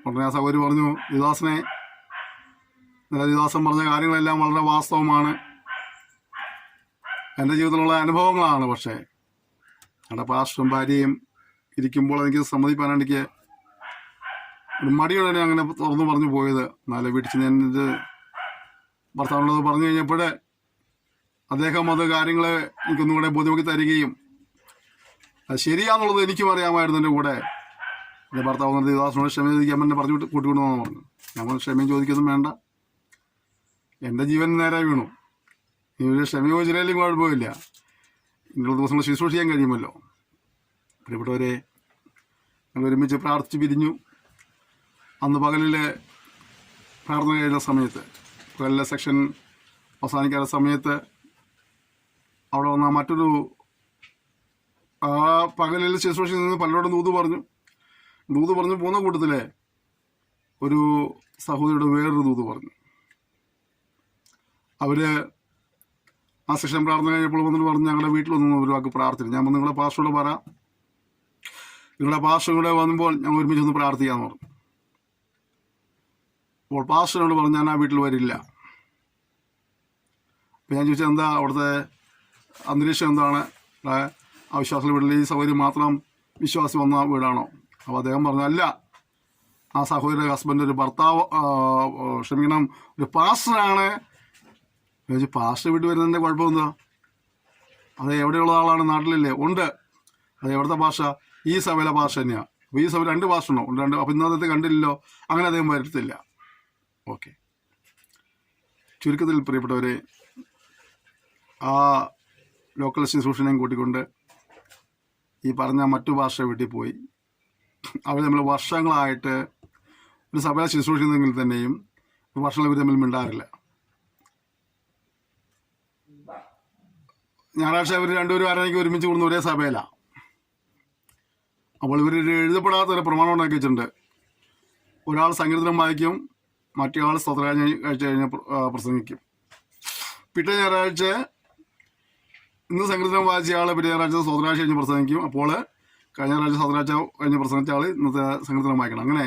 ഉടനെ ആ സഹോദരി പറഞ്ഞു, ദേവദാസനെ, ഇന്നലെ ദേവദാസൻ പറഞ്ഞ കാര്യങ്ങളെല്ലാം വളരെ വാസ്തവമാണ്, എൻ്റെ ജീവിതത്തിലുള്ള അനുഭവങ്ങളാണ്. പക്ഷേ എൻ്റെ പാസ്റ്ററും ഭാര്യയും ഇരിക്കുമ്പോൾ എനിക്ക് സമ്മതിപ്പാനാണ് എനിക്ക് ഒരു മടിയോടെ അങ്ങനെ തുറന്നു പറഞ്ഞു പോയത്. എന്നാലും വീട്ടിൽ ഞാൻ ഇത് ഭർത്താവിനോട് പറഞ്ഞു കഴിഞ്ഞപ്പോൾ അദ്ദേഹം അത് കാര്യങ്ങൾ എനിക്കൊന്നുകൂടെ ബോധ്യമാക്കി തരികയും അത് ശരിയാന്നുള്ളത് എനിക്കും അറിയാമായിരുന്നു. എൻ്റെ കൂടെ എൻ്റെ ഭർത്താവ് ദേവദാസനോട് ക്ഷമ ചോദിക്കാൻ എന്നെ പറഞ്ഞു കൂട്ടിക്കൊണ്ടുവന്നു പറഞ്ഞു. ഞങ്ങൾ ക്ഷമയും ചോദിക്കൊന്നും വേണ്ട, എൻ്റെ ജീവൻ നേരെ വീണു, ഈ ഒരു ക്ഷമ ചോദിച്ചാലും കുഴപ്പമില്ല, ഇങ്ങനെയുള്ള ദിവസങ്ങൾ ശുശ്രൂഷിക്കാൻ കഴിയുമല്ലോ. പ്രിയപ്പെട്ടവരെ, ഞങ്ങൾ ഒരുമിച്ച് പ്രാർത്ഥിച്ച് പിരിഞ്ഞു. അന്ന് പകലിൽ പ്രാർത്ഥന കഴിഞ്ഞ സമയത്ത്, പകലിലെ സെക്ഷൻ അവസാനിക്കാത്ത സമയത്ത് അവിടെ വന്ന മറ്റൊരു ആ പകലിൽ ശുശ്രൂഷയിൽ നിന്ന് പലരോടും ദൂത് പറഞ്ഞു പോകുന്ന കൂട്ടത്തിൽ ഒരു സഹോദരിയുടെ വേറൊരു ദൂത് പറഞ്ഞു. അവർ ആ സെക്ഷൻ പ്രാർത്ഥന കഴിഞ്ഞപ്പോൾ വന്നിട്ട് പറഞ്ഞു, ഞങ്ങളുടെ വീട്ടിലൊന്നും ഒരു വാക്ക് പ്രാർത്ഥിച്ചു. ഞാൻ പറഞ്ഞു, നിങ്ങളുടെ പാസ്റ്ററോട് പറ, നിങ്ങളുടെ പാസ്റ്റർ കൂടെ വന്നുമ്പോൾ ഞങ്ങൾ ഒരുമിച്ചൊന്ന് പ്രാർത്ഥിക്കാമെന്ന് പറഞ്ഞു. അപ്പോൾ പാസ്റ്ററിനോട് പറഞ്ഞു, ഞാൻ ആ വീട്ടിൽ വരില്ല. അപ്പോൾ ഞാൻ ചോദിച്ചാൽ എന്താ അവിടുത്തെ അന്തരീക്ഷം എന്താണ്, അവിശ്വാസികളുടെ വീട്ടിൽ ഈ സഹോദരി മാത്രം വിശ്വാസി വന്ന വീടാണോ? അപ്പോൾ അദ്ദേഹം പറഞ്ഞു, അല്ല, ആ സഹോദരിയുടെ ഹസ്ബൻഡ് ഒരു ഒരു പാസ്റ്ററാണ്. ചോദിച്ചു, പാസ്റ്റർ വീട്ടിൽ വരുന്നതിൻ്റെ കുഴപ്പമെന്താ? അത് എവിടെയുള്ള ആളാണ്? നാട്ടിലില്ലേ? ഉണ്ട്. അത് എവിടുത്തെ ഭാഷ? ഈ സഭയിലെ ഭാഷ തന്നെയാണ്. അപ്പോൾ ഈ സഭ 2 ഭാഷയുണ്ടോ? ഉണ്ട്. അപ്പോൾ ഇന്നത്തെ കണ്ടില്ലല്ലോ, അങ്ങനെ അദ്ദേഹം വരത്തില്ല. ഓക്കെ. ചുരുക്കത്തിൽ പ്രിയപ്പെട്ടവരെ, ആ ലോക്കൽ ശുശ്രൂഷനെയും കൂട്ടിക്കൊണ്ട് ഈ പറഞ്ഞ മറ്റു ഭാഷ വീട്ടിൽ പോയി. അവർ നമ്മൾ വർഷങ്ങളായിട്ട് ഒരു സഭയെ ശുശ്രൂഷിക്കുന്നെങ്കിൽ തന്നെയും വർഷങ്ങൾ ഇവർ തമ്മിൽ മിണ്ടാറില്ല. ഞായറാഴ്ച ഇവർ രണ്ടുപേരും ആരെങ്കിലും ഒരുമിച്ച് കൂടുന്ന ഒരേ സഭയിലാണ്. അപ്പോൾ ഇവർ എഴുതപ്പെടാത്ത ഒരു പ്രമാണം ഉണ്ടാക്കി വെച്ചിട്ടുണ്ട്. ഒരാൾ സങ്കീർത്തനം വായിക്കും, മറ്റേ ആൾ സ്തോത്രകാഴ്ച കഴിഞ്ഞ് പ്രസംഗിക്കും. പിറ്റേ ഞായറാഴ്ച ഇന്ന് സങ്കീർത്തനം വായിച്ച ആൾ പിറ്റേ ഞായറാഴ്ച സ്തോത്രകാഴ്ച കഴിഞ്ഞ് പ്രസംഗിക്കും. അപ്പോൾ കഴിഞ്ഞ ഞായറാഴ്ച സ്തോത്രകാഴ്ച കഴിഞ്ഞ് പ്രസംഗിച്ച ആൾ ഇന്നത്തെ സങ്കീർത്തനം വായിക്കണം. അങ്ങനെ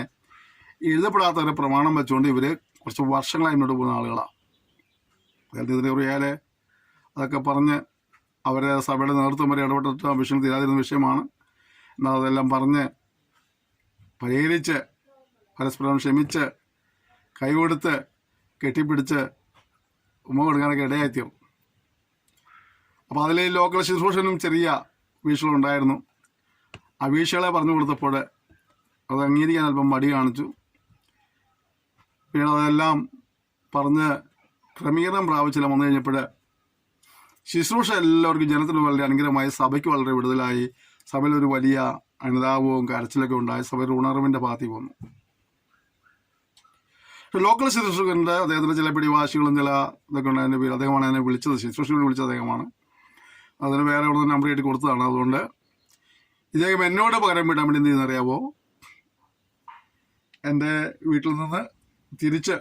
എഴുതപ്പെടാത്ത ഒരു പ്രമാണം വെച്ചുകൊണ്ട് ഇവർ കുറച്ച് വർഷങ്ങളായി മുന്നോട്ട് പോകുന്ന ആളുകളാണ്. അദ്ദേഹത്തിന് അറിയാൽ അതൊക്കെ പറഞ്ഞ് അവരെ സഭയുടെ നേതൃത്വം വരെ ഇടപെട്ടിട്ട് ആ വിഷയം തീരാതിരുന്ന വിഷയമാണ്. എന്നാൽ അതെല്ലാം പറഞ്ഞ് പരിഹരിച്ച് പരസ്പരം ക്ഷമിച്ച് കൈകൊടുത്ത് കെട്ടിപ്പിടിച്ച് ഉമ്മ കൊടുക്കാനൊക്കെ ഇടയായിത്തീർന്നു. അപ്പോൾ അതിൽ ലോക്കൽ ശുശ്രൂഷനും ചെറിയ വീഴ്ചകളുണ്ടായിരുന്നു. ആ വീഴ്ചകളെ പറഞ്ഞു കൊടുത്തപ്പോൾ അത് അംഗീകരിക്കാൻ അല്പം മടി കാണിച്ചു. പിന്നെ അതെല്ലാം പറഞ്ഞ് ക്രമീകരണം പ്രാപിച്ചില്ല. വന്നു കഴിഞ്ഞപ്പോൾ ശുശ്രൂഷ എല്ലാവർക്കും ജനത്തിന് വളരെ അനുഗ്രഹമായി, സഭയ്ക്ക് വളരെ വിടുതലായി, സഭയിലൊരു വലിയ അനുതാപവും കരച്ചിലൊക്കെ ഉണ്ടായി. സഭയുടെ ഉണർവിൻ്റെ പാത്തി വന്നു. ലോക്കൽ ശുശ്രൂഷകൻ്റെ അദ്ദേഹത്തിൻ്റെ ചില പിടിവാശികളും ചില ഇതൊക്കെ ഉണ്ട്. അതിൻ്റെ പേര് അദ്ദേഹമാണ് എന്നെ വിളിച്ചത്, ശുശ്രൂഷകനെ വിളിച്ചത് അദ്ദേഹമാണ്. അതിന് വേറെ അവിടെ നിന്ന് നമ്പർ ആയിട്ട് കൊടുത്തതാണ്. അതുകൊണ്ട് ഇദ്ദേഹം എന്നോട് പകരം വിടാൻ വേണ്ടി എന്ത് ചെയ്യുന്നറിയാമോ, എൻ്റെ വീട്ടിൽ നിന്ന് തിരിച്ച്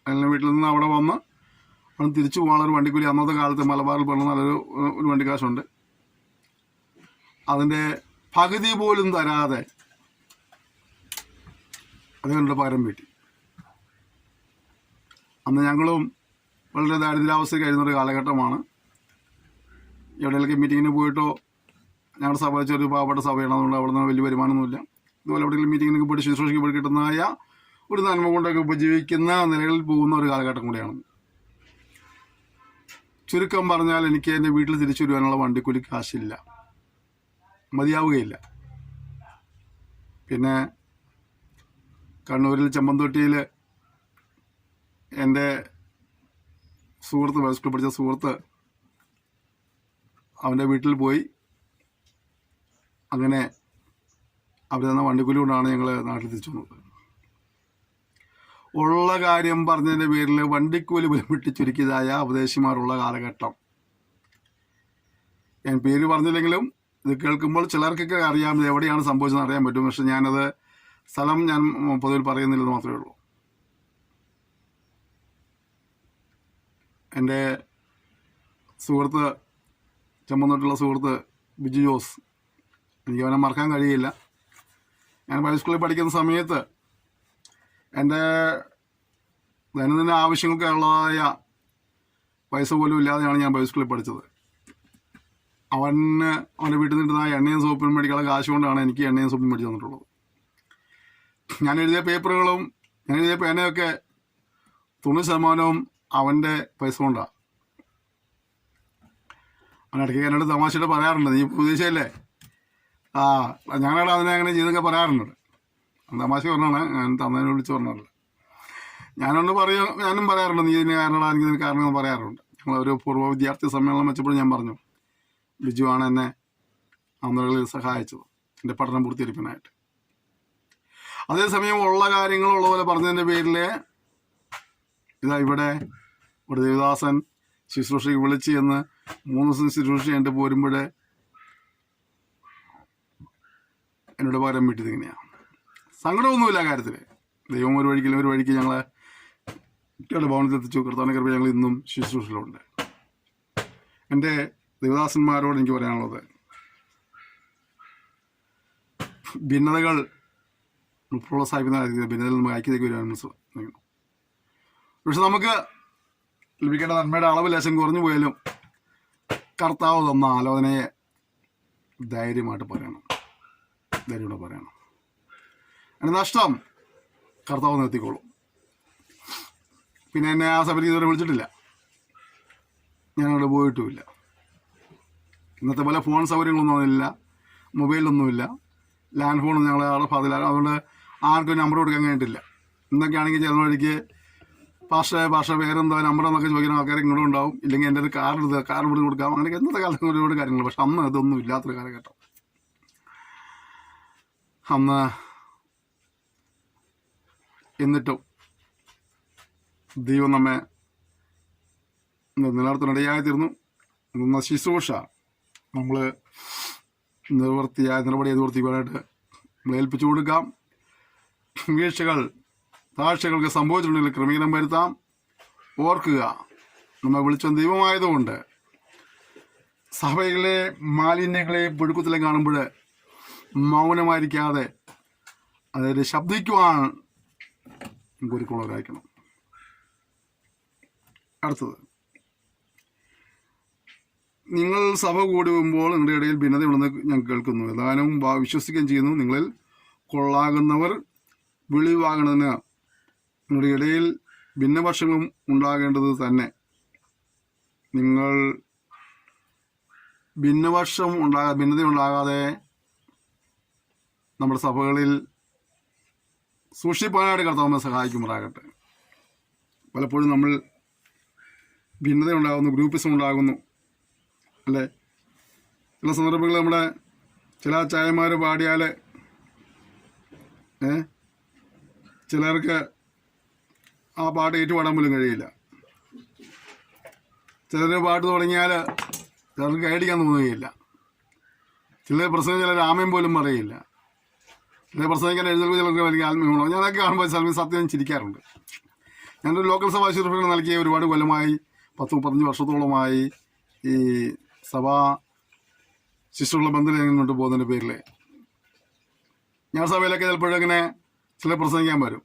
എൻ്റെ വീട്ടിൽ നിന്ന് അവിടെ വന്ന് അവൻ തിരിച്ചു പോകാനുള്ളൊരു വണ്ടിക്കൂലി അന്നത്തെ കാലത്ത് മലബാറിൽ പറഞ്ഞ നല്ലൊരു വണ്ടിക്കാശുണ്ട്. അതിൻ്റെ പകുതി പോലും തരാതെ അതുകൊണ്ട് പകരം വീട്ടി. അന്ന് ഞങ്ങളും വളരെ ദാരിദ്ര്യാവസ്ഥയിൽ കഴിയുന്നൊരു കാലഘട്ടമാണ്. എവിടെയെങ്കിലും മീറ്റിങ്ങിന് പോയിട്ടോ, ഞങ്ങളുടെ സഭ വെച്ചൊരു പാവപ്പെട്ട സഭയാണ്, അതുകൊണ്ട് അവിടെ നിന്ന് വലിയ വരുമാനമൊന്നുമില്ല. ഇതുപോലെ എവിടെയെങ്കിലും മീറ്റിങ്ങിനൊക്കെ പോയിട്ട് ശുശ്രൂഷയ്ക്ക് പോയി കിട്ടുന്നതായ ഒരു നന്മ കൊണ്ടൊക്കെ ഉപജീവിക്കുന്ന നിലകളിൽ പോകുന്ന ഒരു കാലഘട്ടം കൂടിയാണ്. ചുരുക്കം പറഞ്ഞാൽ എനിക്ക് എൻ്റെ വീട്ടിൽ തിരിച്ചു വരുവാനുള്ള വണ്ടിക്കൂലി കാശില്ല, മതിയാവുകയില്ല. പിന്നെ കണ്ണൂരിൽ ചെമ്പന്തൊട്ടിയിൽ എൻ്റെ സുഹൃത്ത്, സ്കൂളിൽ പഠിച്ച സുഹൃത്ത്, അവൻ്റെ വീട്ടിൽ പോയി അങ്ങനെ അവർ തന്ന വണ്ടിക്കൂലി കൊണ്ടാണ് ഞങ്ങൾ നാട്ടിൽ തിരിച്ചു വന്നത്. ഉള്ള കാര്യം പറഞ്ഞതിൻ്റെ പേരിൽ വണ്ടിക്കൂലി പോലും വെട്ടിച്ചുരുക്കിയതായ ഉപദേശിമാരുള്ള കാലഘട്ടം. ഞാൻ പേര് പറഞ്ഞില്ലെങ്കിലും ഇത് കേൾക്കുമ്പോൾ ചിലർക്കൊക്കെ അറിയാം ഇത് എവിടെയാണ് സംഭവിച്ചതെന്ന് അറിയാൻ പറ്റും. പക്ഷെ ഞാനത് സ്ഥലം ഞാൻ പൊതുവിൽ പറയുന്നില്ലെന്ന് മാത്രമേ ഉള്ളൂ. എൻ്റെ സുഹൃത്ത്, ചെമ്പന്തൊട്ടുള്ള സുഹൃത്ത് ബിജു ജോസ്, എനിക്ക് അവനെ മറക്കാൻ കഴിയില്ല. ഞാൻ ബൈബിൾ സ്കൂളിൽ പഠിക്കുന്ന സമയത്ത് എൻ്റെ ദൈനംദിന ആവശ്യങ്ങൾക്കുള്ളതായ പൈസ പോലും ഇല്ലാതെയാണ് ഞാൻ ബൈബിൾ സ്കൂളിൽ പഠിച്ചത്. അവൻ്റെ വീട്ടിൽ നിന്നിരുന്ന എണ്ണയും സോപ്പും മേടിക്കാനുള്ള കാശ് കൊണ്ടാണ് എനിക്ക് എണ്ണയും സോപ്പും മേടിച്ച് തന്നിട്ടുള്ളത്. ഞാൻ എഴുതിയ പേപ്പറുകളും ഞാൻ എഴുതിയ പേനയൊക്കെ 90% അവൻ്റെ പൈസ കൊണ്ടാണ്. അവനിടയ്ക്ക് എന്നോട് തമാശയുടെ പറയാറുണ്ട്, നീ ഉപദേശിച്ചല്ലേ, ഞാനവിടെ അതിനെ അങ്ങനെ ചെയ്തൊക്കെ പറയാറുണ്ട്. തമാശ പറഞ്ഞാണ്, ഞാൻ തന്നതിനെ വിളിച്ച് പറഞ്ഞതല്ല. ഞാനും പറയാറുണ്ട്, നീ ഇതിന് കാരണമാണ്, എനിക്ക് ഇതിന് കാരണം പറയാറുണ്ട്. ഞങ്ങളൊരു പൂർവ്വ വിദ്യാർത്ഥി സമ്മേളനം വെച്ചപ്പോഴും ഞാൻ പറഞ്ഞു, ബിജുവാണ് എന്നെ അന്നകളിൽ സഹായിച്ചത് എൻ്റെ പഠനം പൂർത്തീകരിക്കാനായിട്ട്. അതേസമയം ഉള്ള കാര്യങ്ങളുള്ള പോലെ പറഞ്ഞതിൻ്റെ പേരിൽ ഇതാ ഇവിടെ ഒരു ദേവദാസൻ ശുശ്രൂഷയ്ക്ക് വിളിച്ച് എന്ന് 3 ദിവസം ശുശ്രൂഷ എൻ്റെ പോരുമ്പോൾ എന്നോട് പകരം വീട്ടിൽ ഇങ്ങനെയാണ്. സങ്കടമൊന്നുമില്ല കാര്യത്തിൽ. ദൈവം ഒരു വഴിക്ക് ഞങ്ങളെ കുട്ടികളുടെ ഭവനത്തിൽ എത്തിച്ചു. കർത്താവിന്റെ കൃപ ഞങ്ങൾ ഇന്നും ശുശ്രൂഷയിലുണ്ട്. എൻ്റെ ദേവദാസന്മാരോട് എനിക്ക് പറയാനുള്ളത്, ഭിന്നതകൾ പ്രോത്സാഹിപ്പിക്കുന്ന ഭിന്നതയിൽ നമുക്ക് ഐക്യതയ്ക്ക് വരുവാൻ ശ്രമിക്കണം. പക്ഷെ നമുക്ക് ലഭിക്കേണ്ട നന്മയുടെ അളവ് ലേശം കുറഞ്ഞു പോയാലും കർത്താവ് തന്ന ആലോചനയെ ധൈര്യമായിട്ട് പറയണം. അതിന് നഷ്ടം കർത്താവ് നിർത്തിക്കോളും. പിന്നെ എന്നെ ആ സഭയിൽ ഇതുവരെ വിളിച്ചിട്ടില്ല, ഞാനവിടെ പോയിട്ടുമില്ല. ഇന്നത്തെ പോലെ ഫോൺ സൗകര്യങ്ങളൊന്നും ഇല്ല, മൊബൈലൊന്നുമില്ല, ലാൻഡ് ഫോണൊന്നും ഞങ്ങളെ ആളുടെ ഭാഗത്തില്ല. അതുകൊണ്ട് ആർക്കും നമ്പർ കൊടുക്കാൻ കഴിഞ്ഞിട്ടില്ല. ഇന്നൊക്കെയാണെങ്കിൽ ചില വഴിക്ക് ഭാഷ പേരെന്തോ നമ്പറെന്നൊക്കെ ചോദിക്കുന്ന ആൾക്കാരെ ഇങ്ങോട്ടും ഉണ്ടാവും. ഇല്ലെങ്കിൽ എൻ്റെ ഒരു കാർഡ് വിട്ട് കൊടുക്കാം. അങ്ങനെയൊക്കെ ഇന്നത്തെ കാലത്ത് ഒരുപാട് കാര്യങ്ങൾ. പക്ഷെ അന്ന് ഇതൊന്നും ഇല്ലാത്തൊരു കാലഘട്ടം. അന്ന് എന്നിട്ടും ദൈവം നമ്മെ നിലനിർത്താനിടയായി തീർന്നു. ശുശ്രൂഷ നമ്മൾ നിലപടി നിവർത്തിക്കാനായിട്ട് നമ്മൾ ഏൽപ്പിച്ചു കൊടുക്കാം. വീഴ്ചകൾ താഴ്ചകൾക്ക് സംഭവിച്ചിട്ടുണ്ടെങ്കിൽ ക്രമീകരണം വരുത്താം. ഓർക്കുക, നമ്മൾ വിളിച്ച ദൈവമായതുകൊണ്ട് സഭയിലെ മാലിന്യങ്ങളെയും പുഴുക്കുത്തിലും കാണുമ്പോൾ മൗനമായിരിക്കാതെ അതായത് ശബ്ദിക്കുവാൻ ഒരുക്കുള്ളവരായിരിക്കണം. അടുത്തത്, നിങ്ങൾ സഭ കൂടുമ്പോൾ നിങ്ങളുടെ ഇടയിൽ ഭിന്നതയുണ്ടെന്ന് ഞാൻ കേൾക്കുന്നു. ഏതാനും വിശ്വസിക്കുകയും ചെയ്യുന്നു. നിങ്ങളിൽ കൊള്ളാകുന്നവർ വെളിവാകണതിന് നിങ്ങളുടെ ഇടയിൽ ഭിന്നപക്ഷങ്ങളും ഉണ്ടാകേണ്ടത് തന്നെ. നിങ്ങൾ ഭിന്നതയുണ്ടാകാതെ നമ്മുടെ സഭകളിൽ സൂക്ഷിപ്പാനായിട്ട് കർത്താവിനെ സഹായിക്കുമാറാകട്ടെ. പലപ്പോഴും നമ്മൾ ഭിന്നതയുണ്ടാകുന്നു, ഗ്രൂപ്പിസം ഉണ്ടാകുന്നു, അല്ലേ? ചില സന്ദർഭങ്ങളിൽ നമ്മുടെ ചില ചായമാർ പാടിയാൽ ചിലർക്ക് ആ പാട്ട് ഏറ്റുപാടാൻ പോലും കഴിയില്ല. ചിലർ പാട്ട് തുടങ്ങിയാൽ ചിലർക്ക് കൈയടിക്കാൻ തോന്നുകയില്ല. ചിലർ പ്രസംഗിച്ചാൽ രാമയും പോലും പറയില്ല. ചിലർ പ്രസംഗിക്കാൻ എഴുതുമ്പോൾ ചിലർക്ക് വലിയ ആത്മീയമാണോ. ഞാനൊക്കെ കാണുമ്പോൾ സത്യം ചിരിക്കാറുണ്ട്. ഞാനൊരു ലോക്കൽ സഭാ ശുശ്രൂഷകൾ നൽകിയ ഒരുപാട് കൊല്ലമായി, 10-15 വർഷത്തോളമായി ഈ സഭാ ശുശ്രൂഷ ബന്ധം മുന്നോട്ട് പോകുന്നതിൻ്റെ പേരിൽ ഞാൻ സഭയിലൊക്കെ ചിലപ്പോഴങ്ങനെ ചില പ്രസംഗിക്കാൻ വരും.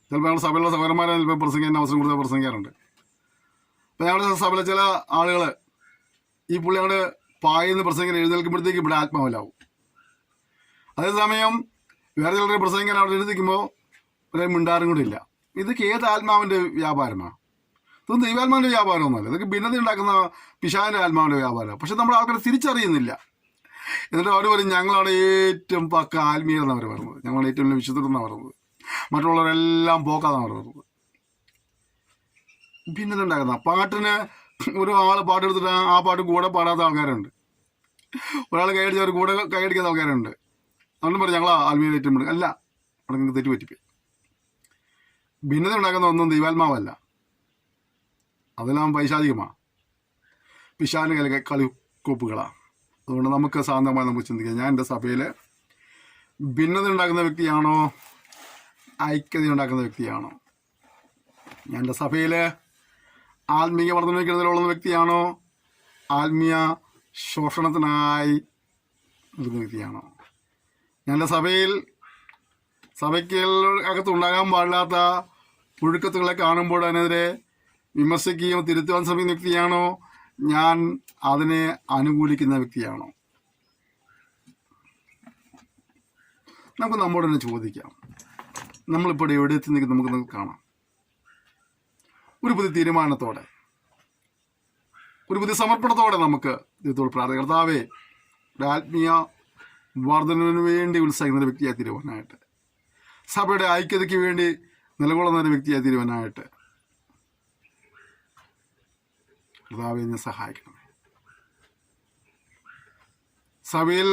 ചിലപ്പോൾ ഞങ്ങളുടെ സഭയിലുള്ള സഹോദരന്മാരെ ചിലപ്പോൾ പ്രസംഗിക്കാൻ അവസരം കൊടുത്ത് പ്രസംഗിക്കാറുണ്ട്. അപ്പം ഞങ്ങളുടെ സഭയിലെ ചില ആളുകൾ ഈ പുള്ളി ഞങ്ങളുടെ പായെന്ന് പ്രസംഗിക്കാൻ എഴുന്നേൽക്കുമ്പോഴത്തേക്ക് ഇവിടെ ആത്മാവിലാവും. അതേസമയം വേറെ ചിലരെ പ്രസംഗിക്കാൻ അവിടെ എഴുതിക്കുമ്പോൾ ഒരു മിണ്ടാറും കൂടെ ഇല്ല. ഇതൊക്കെ ഏത് ആത്മാവിൻ്റെ വ്യാപാരമാണ്? ഇതൊന്നും ദൈവാത്മാവിൻ്റെ വ്യാപാരമൊന്നുമല്ല. ഇതൊക്കെ ഭിന്നത ഉണ്ടാക്കുന്ന പിശാചിൻ്റെ ആത്മാവിൻ്റെ വ്യാപാരമാണ്. പക്ഷെ നമ്മുടെ ആൾക്കാരെ തിരിച്ചറിയുന്നില്ല. എന്നിട്ട് അവർ പറയും ഞങ്ങളാണ് ഏറ്റവും പക്ക ആത്മീയരെന്നാണ് അവർ പറയുന്നത്, ഞങ്ങളാണ് ഏറ്റവും വലിയ വിശുദ്ധരെന്നാണ് പറയുന്നത്, മറ്റുള്ളവരെല്ലാം പോക്കാന്നാണ് പറയുന്നത്. ഭിന്നത ഉണ്ടാക്കുന്ന പാട്ടിന് ഒരു ആൾ പാട്ടെടുത്തിട്ട് ആ പാട്ട് കൂടെ പാടാത്ത ആൾക്കാരുണ്ട്, ഒരാൾ കൈയടിച്ചവർ കൂടെ കൈയടിക്കാത്ത ആൾക്കാരുണ്ട്. അതുകൊണ്ട് പറയും ഞങ്ങളാ ആത്മീയ ഏറ്റവും അല്ല. അവിടെ നിങ്ങൾക്ക് തെറ്റുപറ്റിപ്പോയി. ഭിന്നത ഉണ്ടാക്കുന്ന ഒന്നും ദൈവാത്മാവല്ല, അതെല്ലാം പൈശാചികമാണ്, പിശാചിന്റെ കളിക്കോപ്പുകളാണ്. അതുകൊണ്ട് നമുക്ക് ശാന്തമായി നമുക്ക് ചിന്തിക്കാം, ഞാൻ എൻ്റെ സഭയിൽ ഭിന്നത ഉണ്ടാക്കുന്ന വ്യക്തിയാണോ ഐക്യത ഉണ്ടാക്കുന്ന വ്യക്തിയാണോ? ഞാൻ എൻ്റെ സഭയിൽ ആത്മീയ വർദ്ധനയ്ക്ക് നിലകൊള്ളുന്ന വ്യക്തിയാണോ ആത്മീയ ശോഷണത്തിനായി നിൽക്കുന്ന വ്യക്തിയാണോ? ഞാൻ എൻ്റെ സഭയ്ക്ക് അകത്തുണ്ടാകാൻ പാടില്ലാത്ത പുഴുക്കത്തുകളെ കാണുമ്പോൾ അതിനെതിരെ വിമർശിക്കുകയും തിരുത്തുവാൻ ശ്രമിക്കുന്ന വ്യക്തിയാണോ ഞാൻ അതിനെ അനുകൂലിക്കുന്ന വ്യക്തിയാണോ? നമുക്ക് നമ്മോട് തന്നെ ചോദിക്കാം. നമ്മളിപ്പോൾ എവിടെ എത്തി നിൽക്കുന്ന നമുക്ക് കാണാം. ഒരു പുതിയ തീരുമാനത്തോടെ, ഒരു പുതിയ സമർപ്പണത്തോടെ നമുക്ക് ദൈവത്തോട് പ്രാർത്ഥന, കർത്താവേ ഒരു ആത്മീയ വർദ്ധനവിന് വേണ്ടി ഉത്സാഹിക്കുന്ന ഒരു വ്യക്തിയായി തീരുവാനായിട്ട്, സഭയുടെ ഐക്യതയ്ക്ക് വേണ്ടി നിലകൊള്ളുന്ന ഒരു വ്യക്തിയായി തീരുവാനായിട്ട് കർത്താവേ എന്നെ സഹായിക്കണമേ. സഭയിൽ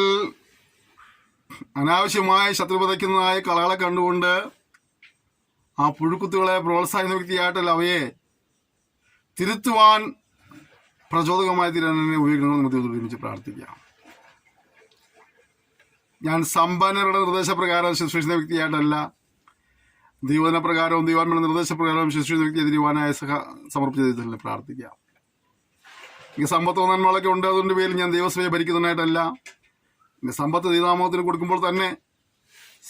അനാവശ്യമായി ശത്രു പതയ്ക്കുന്നതായ കളകളെ കണ്ടുകൊണ്ട് ആ പുഴുക്കുത്തുകളെ പ്രോത്സാഹിക്കുന്ന വ്യക്തിയായിട്ടല്ല, അവയെ തിരുത്തുവാൻ പ്രചോദകമായി തീരാൻ എന്നെ ഉപയോഗിക്കണമെന്ന് നമുക്ക് ഒരുമിച്ച് പ്രാർത്ഥിക്കാം. ഞാൻ സമ്പന്നരുടെ നിർദ്ദേശപ്രകാരം ശുശ്രൂഷിക്കുന്ന വ്യക്തിയായിട്ടല്ല, ദൈവന പ്രകാരവും ദൈവാത്മയുടെ നിർദ്ദേശപ്രകാരവും ശുശ്രൂഷിക്കുന്ന വ്യക്തിയെ തിരുവാനായി സമർപ്പിച്ച പ്രാർത്ഥിക്കാം. എനിക്ക് സമ്പത്തോ നന്മകളൊക്കെ ഉണ്ട്, അതുകൊണ്ട് പേരിൽ ഞാൻ ദൈവസഭയെ ഭരിക്കുന്നതിനായിട്ടല്ല, എൻ്റെ സമ്പത്ത് ദൈവനാമത്തിന് കൊടുക്കുമ്പോൾ തന്നെ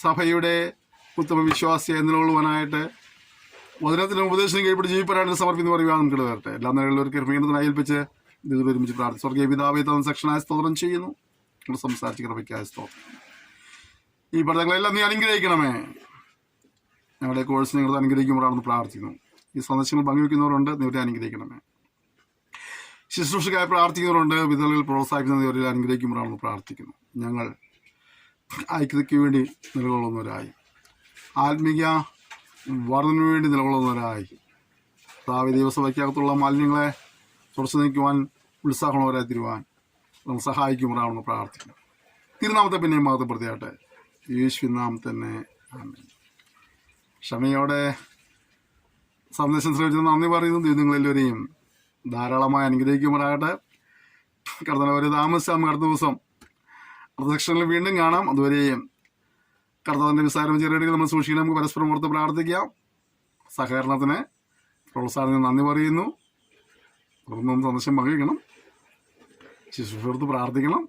സഭയുടെ ഉത്തമ വിശ്വാസിയായി നിലകൊള്ളുവാനായിട്ട് വചനത്തിനും ഉപദേശം കീഴ്പ്പെട്ട് ജീവിക്കാനായിട്ട് സമർപ്പിക്കുന്ന പറയുവാൻ നമുക്ക് വരട്ടെ. എല്ലാ നിലകളിലും കൃപീണത്തിനായി ഏൽപ്പിച്ച് ഇത് ഒരുമിച്ച് പ്രാർത്ഥിച്ചു. സ്വർഗീയ പിതാവേ സെക്ഷനായ സ്തോത്രം ചെയ്യുന്നു. നമ്മൾ സംസാരിച്ച് കൃപയ്ക്കായ സ്തോത്രം. ഈ പഠനങ്ങളെല്ലാം നീ അനുഗ്രഹിക്കണമേ. ഞങ്ങളുടെ കോഴ്സ് നിങ്ങൾ അനുഗ്രഹിക്കുമ്പോഴാണെന്ന് പ്രാർത്ഥിക്കുന്നു. ഈ സന്ദേശങ്ങൾ പങ്കുവയ്ക്കുന്നവരുണ്ട്, നീവരെ അനുഗ്രഹിക്കണമേ. ശുശ്രൂഷക്കായി പ്രാർത്ഥിക്കുന്നവരുണ്ട്, വിധുകളിൽ പ്രോത്സാഹിക്കുന്നവരിൽ അനുഗ്രഹിക്കുമ്പോഴാണെന്ന് പ്രാർത്ഥിക്കുന്നു. ഞങ്ങൾ ഐക്യതയ്ക്ക് വേണ്ടി നിലകൊള്ളുന്നവരായി, ആത്മീയ വർദ്ധനു വേണ്ടി നിലകൊള്ളുന്നവരായി, ഭാവി ദിവസവയ്ക്കകത്തുള്ള മാലിന്യങ്ങളെ തുടച്ചു നീക്കുവാൻ ഉത്സാഹമുള്ളവരായി തീരുവാൻ നമ്മൾ സഹായിക്കുമ്പോഴാണെന്ന് പ്രാർത്ഥിക്കുന്നു. തിരുനാമത്തെ പിന്നെയും മഹത്വപ്പെടുത്തിയാട്ടെ. യേശുനാം തന്നെ ആമേൻ. ക്ഷമയോടെ സന്ദേശം ശ്രമിച്ചത് നന്ദി പറയുന്നു. ദൈവം നിങ്ങളെല്ലാവരെയും ധാരാളമായി അനുഗ്രഹിക്കുമ്പോഴാകട്ടെ. കർത്താവ് താമസിച്ചാൽ അടുത്ത ദിവസം പ്രദക്ഷിണങ്ങളിൽ വീണ്ടും കാണാം. അതുവരെയും കർത്താവിൻ്റെ വിസാരം ചെറിയ നമ്മൾ സൂക്ഷിക്കണം. നമുക്ക് പരസ്പരം ഓർത്ത് പ്രാർത്ഥിക്കാം. സഹകരണത്തിന് പ്രോത്സാഹനത്തിന് നന്ദി പറയുന്നു. തുടർന്നും സന്ദേശം പങ്കുവയ്ക്കണം, ശുശ്രൂഷയോർത്ത് പ്രാർത്ഥിക്കണം.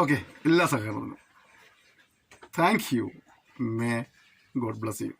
ഓക്കെ, എല്ലാ സഹകരണത്തിനും thank you. May God bless you.